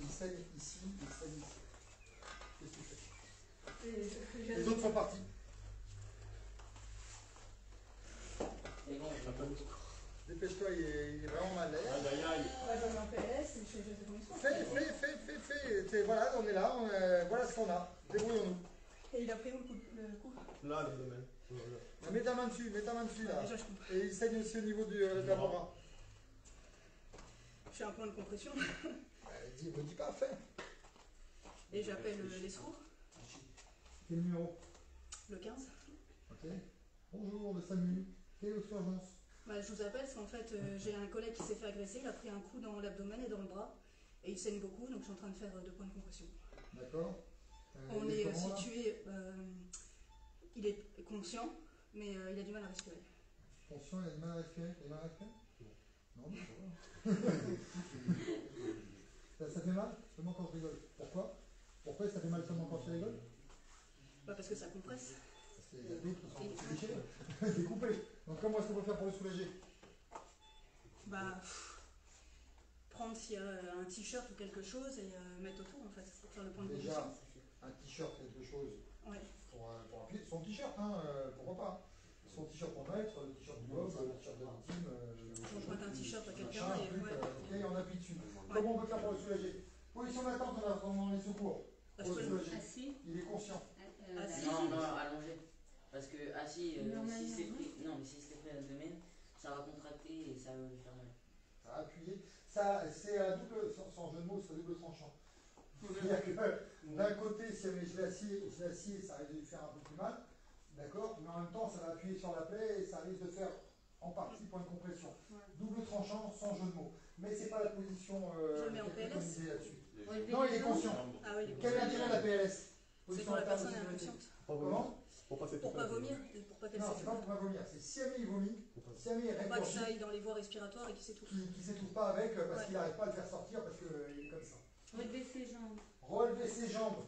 Il saigne ici, il saigne ici. Qu'est-ce que tu fais? Les autres sont partis. C'est bon. Dépêche-toi, il est vraiment mal. Aïe aïe aïe. Ouais, j'en ai un PLS et je fais ton histoire. Fais. Voilà, on est là, voilà ce qu'on a. Débrouillons-nous. Et il a pris où le coup? Là, le domaine. Mets ta main dessus là. Déjà, je comprends. Et il saigne aussi au niveau de l'avant-bras. Je fais un point de compression Me dis pas, fais. et j'appelle les secours, Quel numéro? le 15. Ok. Bonjour, le SAMU. Quelle est votre urgence? Bah, je vous appelle parce qu'en fait, j'ai un collègue qui s'est fait agresser, il a pris un coup dans l'abdomen et dans le bras et il saigne beaucoup, donc je suis en train de faire 2 points de compression. D'accord. On il est comment, là? situé, il est conscient, mais il a du mal à respirer. Conscient, il a du mal à respirer. Il a du mal à respirer? Non, mais ça va. Ça fait mal seulement quand je rigole. Pourquoi? Pourquoi ça fait mal seulement quand tu rigoles? Bah, parce que ça compresse. Parce qu'il y a d'autres qui sont déchirés. C'est coupé. Donc comment est-ce qu'on peut faire pour le soulager? Bah, prendre s'il y a un t-shirt ou quelque chose et mettre autour en fait, pour faire le point de compression. Déjà, un t-shirt, quelque chose Ouais. pour appuyer. Son t-shirt, pourquoi pas? Son t-shirt pour mettre, le t-shirt du Bob, le t-shirt de la victime. On pointe un t-shirt à quelqu'un Machin, et ouais. ok, on appuie dessus. Comment on peut faire pour le soulager? Position d'attente en attendant les secours. Bah, Pour je le peux soulager. Assis. Il est conscient. Assis. Non, allongé. Parce que assis, Normalement, si c'est non. pris, non, mais si c'est pris à l'abdomen, ça va contracter et ça va lui faire mal. Ça a appuyé. Ça, c'est à double, sans jeu de mots, c'est à double tranchant. C'est-à-dire que d'un côté, si je l'assieds, ça risque de lui faire un peu plus mal. D'accord? Mais en même temps, ça va appuyer sur la plaie et ça risque de faire en partie point de compression. Ouais. Double tranchant, sans jeu de mots. Mais c'est pas la position Je le mets en qui est PLS. préconisée là-dessus. Relever Non, il les est jambes. conscient. Ah oui, il est Quel est conscient. l'intérêt de la PLS? C'est Position quand la interne personne de est sécurité. inconsciente. Comment? Pour passer Pour pas vomir et pour pas qu'elle Non, c'est pas s'étouffe. pour pas vomir. C'est si jamais il vomit, si jamais il Pour pas que ça régurgite, aille dans les voies respiratoires et qu'il s'étouffe. qui s'étouffe pas avec parce Ouais. qu'il n'arrive pas à le faire sortir parce qu'il est comme ça. Relever ses jambes. Relever ses jambes.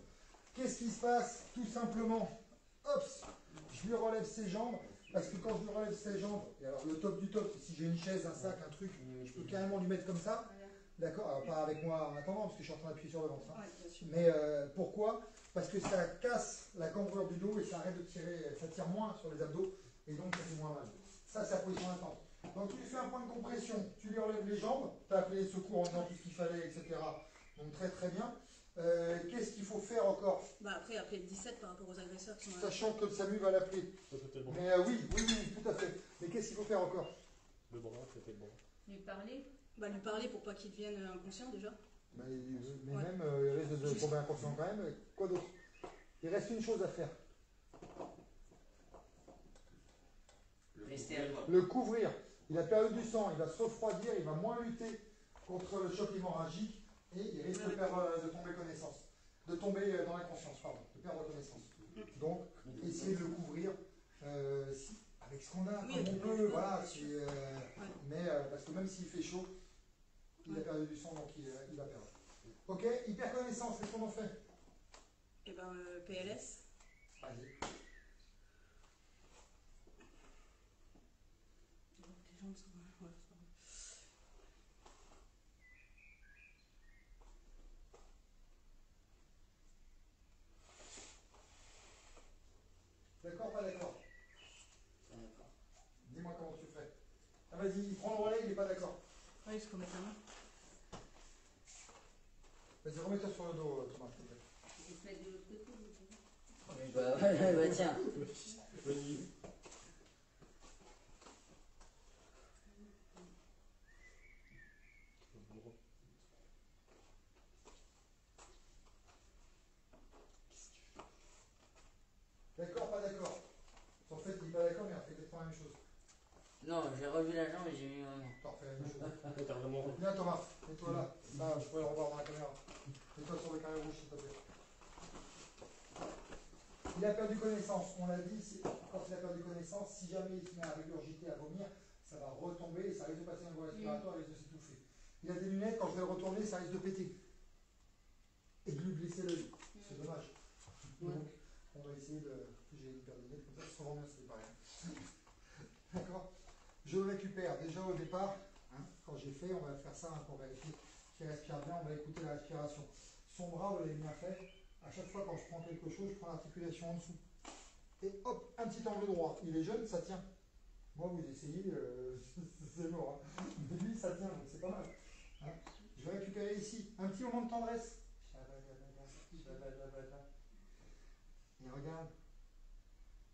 Qu'est-ce qui se passe? Tout simplement, hop, je lui relève ses jambes, parce que quand je lui relève ses jambes, et alors le top du top, si j'ai une chaise, un sac, un truc, je peux carrément lui mettre comme ça, d'accord? Alors pas avec moi en attendant, parce que je suis en train d'appuyer sur le ventre. Hein. Ouais, bien sûr. Mais pourquoi? Parce que ça casse la cambrure du dos et ça arrête de tirer, ça tire moins sur les abdos, et donc ça fait moins mal. Ça, c'est la position d'attente. Donc tu lui fais un point de compression, tu lui relèves les jambes, tu as appelé les secours en disant tout ce qu'il fallait, etc. Donc très très bien. Qu'est-ce qu'il faut faire encore? Bah après, appeler le 17 par rapport aux agresseurs qui sont là. Sachant que le SAMU va l'appeler. C'était le bras. Mais oui, tout à fait. Mais qu'est-ce qu'il faut faire encore? Le bras, c'était le bras. Lui parler. Bah lui parler pour pas qu'il devienne inconscient déjà. Mais Ouais. même, il risque de tomber inconscient quand même. Quoi d'autre? Il reste une chose à faire. Rester à l'eau. Le couvrir. Il a perdu du sang, il va se refroidir, il va moins lutter contre le choc hémorragique et il risque de tomber connaissance. De tomber dans l'inconscience, pardon, de perdre connaissance. Donc, essayez de le couvrir avec ce qu'on a, Oui, comme avec on le peut, manteau, voilà. bien sûr. Mais parce que même s'il fait chaud, il a perdu du sang, donc il va perdre. Ok, hyperconnaissance, qu'est-ce qu'on en fait? Et ben PLS. Vas-y. Les jambes sont. Ouais, c'est bon. D'accord, pas d'accord? D'accord. Dis-moi comment tu fais. Ah, vas-y, il prend le relais, il n'est pas d'accord. Ouais, je peux mettre la main. Vas-y, remets-toi sur le dos, Thomas, s'il te plaît. Je vais te mettre de l'autre côté. Bah tiens. Vas-y. D'accord, pas d'accord? En fait, il n'est pas d'accord, mais il fait exactement la même chose. Non, j'ai relevé la jambe et j'ai mis ma main. T'en refais la même chose. T'as vraiment. Viens, Thomas, mets-toi là. Ça, je pourrais le revoir dans la caméra. Mets-toi sur le carré rouge, s'il te plaît. Il a perdu connaissance. On l'a dit, quand il a perdu connaissance, si jamais il se met à régurgiter, à vomir, ça va retomber et ça risque de passer dans le voie respiratoire et risque de s'étouffer. Il a des lunettes, quand je vais le retourner, ça risque de péter. Et de lui blesser l'œil. C'est dommage. Donc, on va essayer de. J'ai une paire de lunettes comme ça, c'est souvent mieux, c'est pareil. D'accord? Je le récupère déjà au départ. Hein, quand j'ai fait, on va faire ça pour vérifier qu'il respire bien. On va écouter la respiration. Son bras, vous l'avez bien fait. À chaque fois, quand je prends quelque chose, je prends l'articulation en dessous. Et hop, un petit angle droit. Il est jeune, ça tient. Moi, vous essayez, c'est mort. Hein. Mais lui, ça tient, donc c'est pas mal. Hein. Je vais récupérer ici un petit moment de tendresse. Et regarde,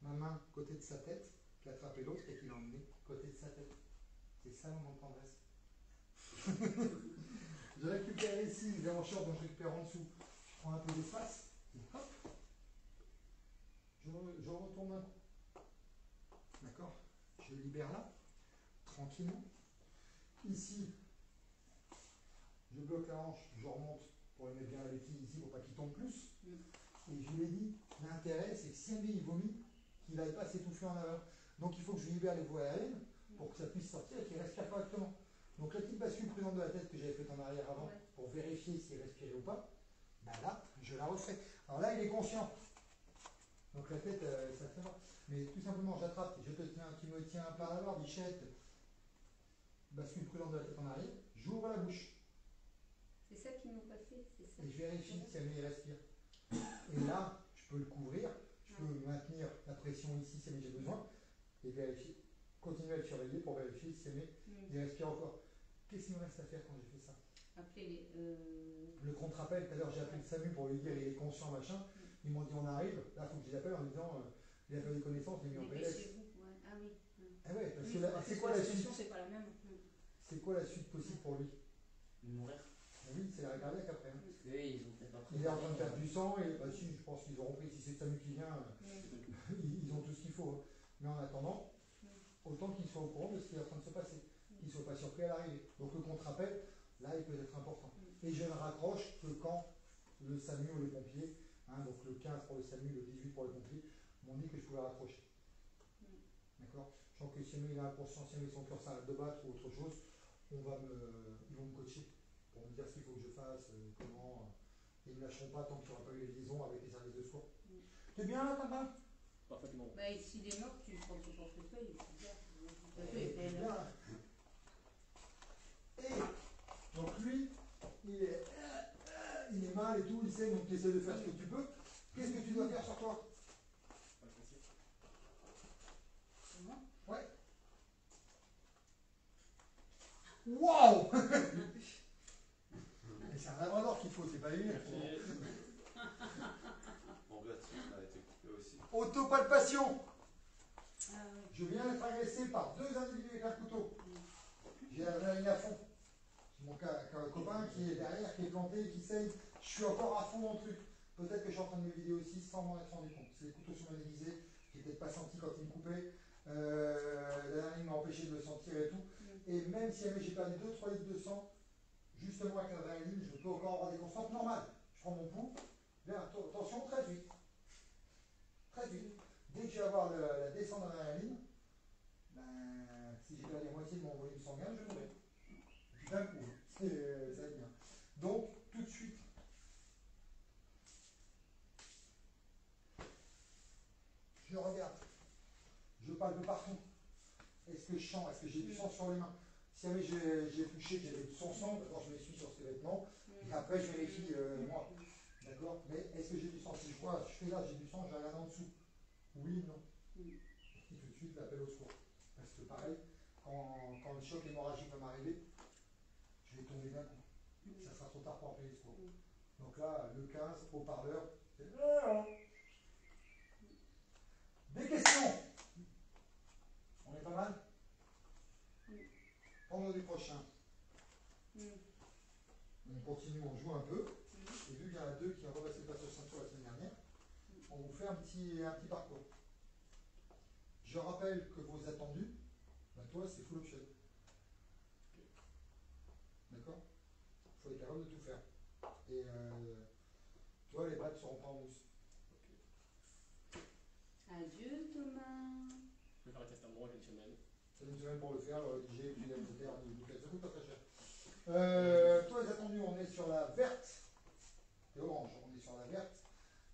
ma main côté de sa tête, qui a attrapé l'autre et qui l'a emmené côté de sa tête. C'est ça le moment de tendresse. Je récupère ici les hancheurs, donc je récupère en dessous. Je prends un peu d'espace et hop, je retourne un coup. D'accord? Je libère là, tranquillement. Ici, je bloque la hanche, je remonte pour lui mettre bien la béquille ici pour pas qu'il tombe plus. Et je lui ai dit, l'intérêt c'est que si lui il vomit, qu'il n'aille pas s'étouffer en avant. Donc il faut que je libère les voies aériennes pour que ça puisse sortir et qu'il respire correctement. Donc la petite bascule prudente de la tête que j'avais faite en arrière avant pour vérifier s'il respirait ou pas, ben là, je la refais. Alors là, il est conscient. Donc la tête, ça tient pas. Mais tout simplement, j'attrape, je te tiens, tu me tiens par la barre, bichette. Bascule prudente de la tête en arrière, j'ouvre la bouche. C'est ça qu'ils n'ont pas fait, c'est ça. Et je vérifie si elle respire. Et là, je peux le couvrir, je peux maintenir la pression ici si j'ai besoin, et vérifier, continuer à le surveiller pour vérifier si il respire encore. Qu'est-ce qu'il me reste à faire quand j'ai fait ça? Appeler Le contre-appel, tout à l'heure j'ai appelé le SAMU pour lui dire il est conscient, machin. Ils m'ont dit on arrive, là il faut que je les appelle en disant il a perdu connaissance, il est mis en PLS. chez vous, ouais. Ah oui. Ah ouais, parce Oui, que parce c'est que quoi la la suite? solution, c'est pas la même. C'est quoi la suite possible pour lui? Mourir. Ah oui, c'est l'arrêt cardiaque après. Hein. Parce que eux, ils ont peut-être pas Il est en train de perdre du sang et bah si, je pense qu'ils auront pris, si c'est le SAMU qui vient, ils ont tout ce qu'il faut. Hein. Mais en attendant, autant qu'ils soient au courant de ce qui est en train de se passer, qu'ils ne soient pas surpris à l'arrivée. Donc le contre-appel, là, il peut être important. Et je ne raccroche que quand le SAMU ou les pompiers, hein, donc le 15 pour le SAMU, le 18 pour les pompiers, m'ont dit que je pouvais raccrocher. D'accord? Je sens que si il a inconscient, si son cœur s'arrête de battre ou autre chose, ils vont me coacher pour me dire ce qu'il faut que je fasse, comment. Et ils ne lâcheront pas tant qu'il n'y aura pas eu les liaisons avec les services de secours. T'es bien là, Tata? Parfaitement. Bah, s'il est mort, tu prends ton portefeuille. Et bien. Et donc lui, il est mal et tout, il sait, donc tu essaies de faire ce que tu peux. Qu'est-ce que tu dois faire sur toi? Ouais. Waouh! C'est un labrador qu'il faut, c'est pas une. Bon, là, ça a été coupé aussi. Autopalpation. Ah oui. Je viens d'être agressé par deux individus avec un couteau. J'ai l'adrénaline à fond. Mon copain qui est derrière, qui est planté, qui saigne. Je suis encore à fond dans le truc. Peut-être que je suis en train de me vider aussi sans m'en être rendu compte. C'est les couteaux sont mal aiguisés, j'ai peut-être pas senti quand ils me coupaient. La dernière ligne m'a empêché de le sentir et tout. Et même si j'ai perdu 2-3 litres de sang, justement avec la dernière ligne, je peux encore avoir des constantes normales. Je prends mon pouls, bien, attention, très vite. Très vite. Dès que je vais avoir la descente de la dernière ligne, ben, si j'ai perdu la moitié de mon volume sanguin, je vais mourir. D'un coup, ça va être bien. Donc, tout de suite, je regarde, je palpe partout. Est-ce que je sens, est-ce que j'ai du sang sur les mains? Si jamais j'ai touché, qu'il y avait du sang, d'abord je m'essuie sur ces vêtements, et après je vérifie moi. D'accord? Mais est-ce que j'ai du sang? Si je vois, je fais là, j'ai du sang, je regarde en dessous. Oui, non. Et tout de suite, l'appel au secours. Parce que pareil, quand le choc hémorragique va m'arriver, je vais tomber d'un coup. Ça sera trop tard pour appeler les secours. Donc là, le 15, haut-parleur, c'est... Des questions? On est pas mal? Pendant du prochain, on continue, on joue un peu. Et vu qu'il y en a deux qui ont repassé le passage ceinture la semaine dernière, on vous fait un petit parcours. Je rappelle que vos attendus, ben toi c'est full option. D'accord? Il faut être capable de tout faire. Et toi les brettes seront pas en mousse. Adieu Thomas. Je vais faire un testament, j'ai une semaine. C'est une semaine pour le faire, le rédiger, puis l'hélicoptère, ça coûte pas très cher. Toi les attendus, on est sur la verte et orange, on est sur la verte.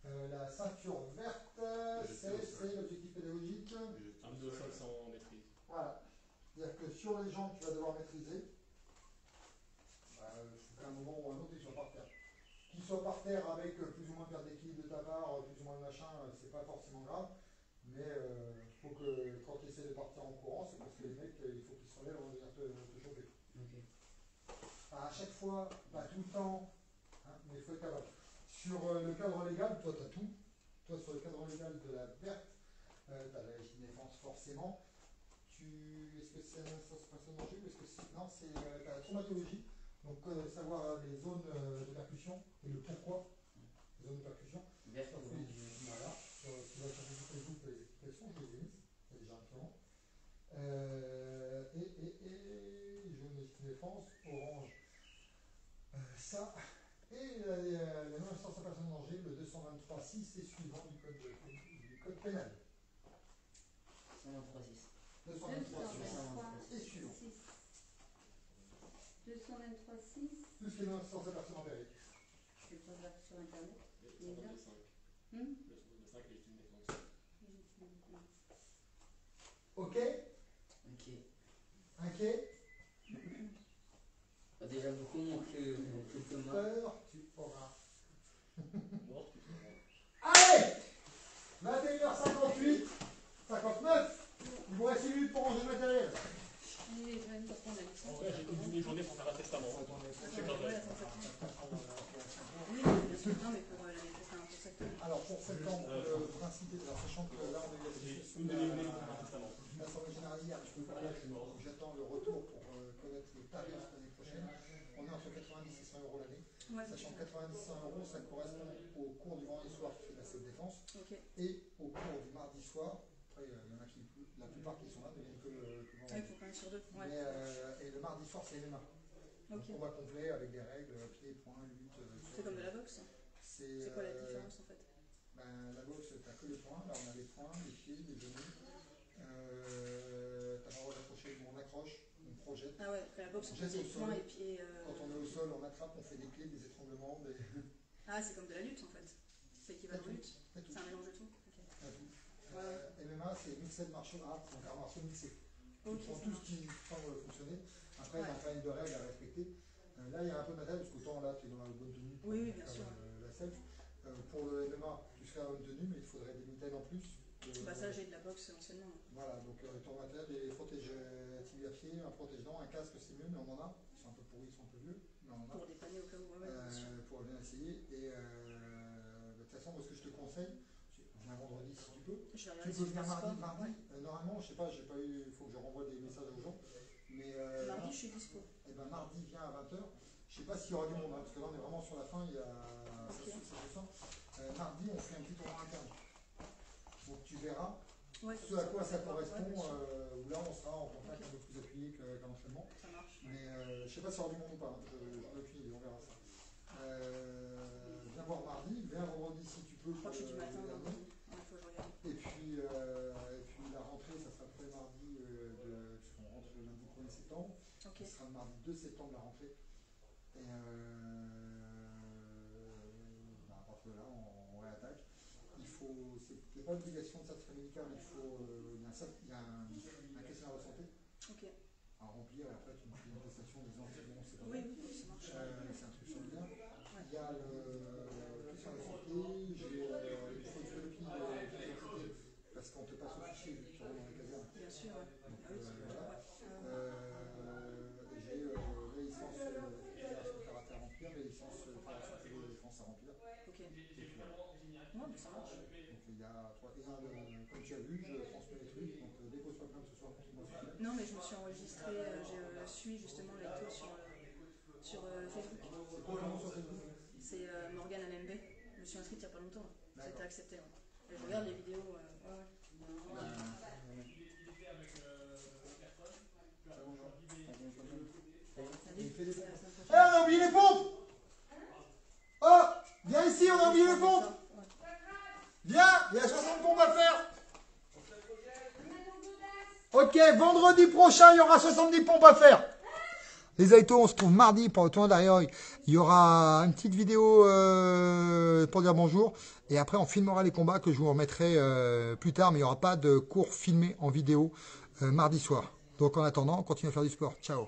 La ceinture verte, c'est l'objectif pédagogique. Un dos sol sans maîtrise. Voilà. C'est-à-dire que sur les jambes, tu vas devoir maîtriser. Il faut qu'à un moment ou un autre, il soit par terre. Qu'il soit par terre avec plus ou moins perte d'équilibre de ta part, plus ou moins de machin, c'est pas forcément grave. Mais il faut que quand tu essaies de partir en courant, c'est parce que les mecs, il faut qu'ils se relèvent avant de venir te chauffer. À chaque fois, pas tout le temps, hein, mais il faut être capable. Sur le cadre légal, toi tu as tout. Toi sur le cadre légal de la verte, tu as la légitime défense forcément. Est-ce que c'est un instance personne danger ou est-ce que c'est. Non, c'est la traumatologie. Donc savoir les zones de percussion et le pourquoi. Les zones de percussion. Voilà. Ce qui va changer toutes les groupes et les explications, je les ai mises. C'est déjà un moment. Jaune légitime défense, orange. Ça. Et la non-assistance à personne en danger, le 223.6 et suivant du code pénal. 123.6. 223 et suivant. 223.6. Tout ce qui est non-assistance à personne en péril. Je vais pas voir sur internet. Le 125. Le 125, légitime défense. Ok? Ok. Inquiet? Déjà beaucoup moins que Thomas. Peur, tu auras. Mort, tu te Allez! 21h58, 59. Il vous reste 1 minute pour ranger le matériel. Oui, je vais me prendre la mission. En vrai, j'ai toute une journée pour faire un testament. C'est pas vrai. Oui, bien sûr. Non, mais pour l'année prochaine, pour septembre. Alors pour septembre, le principe est, alors sachant que là on a eu J'ai la une demi-journée pour faire un testament. l'Assemblée générale hier, je peux pas dire, j'attends le retour pour connaître le tarif l'année prochaine. On est entre 90 et 100 euros l'année. Ouais, Sachant que 90 100 euros, ça correspond au cours du vendredi soir qui fait de la self-défense ok. et au cours du mardi soir. Après, il y en a qui, la plupart qui sont là ne viennent que le Ah, il vendredi. faut quand même sur deux. Ouais. Mais, et le mardi soir, c'est MMA. Donc Ok. combat complet avec des règles, pieds, poings, lutte. C'est comme de la boxe. C'est quoi la différence en fait? Ben, la boxe, tu n'as que les poings. Là, on a les poings, les pieds, les genoux. Tu n'as pas le droit d'accrocher, on accroche, on projette. Ah ouais, après la boxe, on Jette fait au des sol. poings et pieds. Quand on est au sol, on attrape, on fait des clés, des étranglements, des. Ah, c'est comme de la lutte en fait. C'est équivalent T'as de tout. lutte. T'as tout. C'est un mélange de tout. Ok. T'as tout. Ouais. MMA, c'est mixed martial arts, donc arts martiaux mixés. Ok, Tu prends ça tout ce marche. qui semble fonctionner. Après, il y a Ouais. un cahier de règles à respecter. Là, il y a un peu de matériel, parce qu'autant là, tu es dans la bonne tenue. Oui, oui, bien faire, sûr. La self. Pour le MMA, tu serais en bonne tenue, mais il faudrait des mitaines en plus. Bah, ça, j'ai de la boxe anciennement. Voilà, donc ton matériel, des protèges tibia-pieds, un protège-dents, un casque, c'est mieux, mais on en a. Ils sont un peu pourris, ils sont un peu vieux, mais on en a. Pour dépanner au cas où. Ouais, bien sûr. Pour bien essayer. Et de toute façon, moi, ce que je te conseille, viens vendredi si tu peux. Je vais Tu regarder peux sur venir Sport. mardi. Normalement, je sais pas, j'ai pas eu. Il faut que je renvoie des messages aux gens. Mais Mardi, je suis dispo. et ben mardi, viens à 20h. Je Je sais pas s'il y aura du monde, hein, parce que là on est vraiment sur la fin, il y a Ok. ça se sent. Mardi, on fait un petit tournoi interne. Donc tu verras Ouais, ce à quoi ça ouais, correspond, bien sûr. où là on sera en contact un peu plus appuyé qu'un entraînement. Ça marche. Mais je sais pas s'il y aura du monde ou pas, hein, je n'ai aucune idée, on verra ça. Viens voir mardi, viens vendredi si tu peux. Je crois que je suis du matin, le donc dernier. il faut que je regarde. Et puis la rentrée, ça sera tous les mardis, puisqu'on rentre le lundi 1er septembre. Ok. Ce sera le mardi 2 septembre la rentrée. Et à partir de là, on réattaque. C'est pas l'obligation de certificat médical, il y a un questionnaire de santé Ok. à remplir. Et après, tu me fais une prestation en disant c'est bon, c'est pas Oui, bon. oui, ça marche. C'est un truc sur le lien. Il y a le questionnaire de santé, j'ai une photocopie d'identité parce qu'on te passe au fichier vu que tu rentres dans les casernes. Bien sûr, ouais. Donc, Ah oui, c'est voilà. J'ai les licences fédération karaté à remplir, les licences fédération de défense à remplir. Ok. Et puis voilà. Ouais, mais ça marche. Donc il y a comme tu as vu, je transmets les trucs, donc dépose pas plainte ce soir contre moi. Non, mais je me suis enregistrée, je suis justement les taux sur Facebook. C'est quoi le nom sur Facebook? C'est Morgane LMB. Je me suis inscrite il n'y a pas longtemps. C'était D'accord. accepté. Ouais. Et je regarde les vidéos. Ouais, ouais. Il fait des pompes. C'est la semaine Eh, on a oublié les pompes! Oh! Viens ici, on a oublié les pompes! Viens, il y a 60 pompes à faire! Ok, vendredi prochain, il y aura 70 pompes à faire! Les Aïtos, on se trouve mardi pour le tournoi derrière. Il y aura une petite vidéo pour dire bonjour. Et après, on filmera les combats que je vous remettrai plus tard. Mais il n'y aura pas de cours filmés en vidéo mardi soir. Donc en attendant, on continue à faire du sport. Ciao!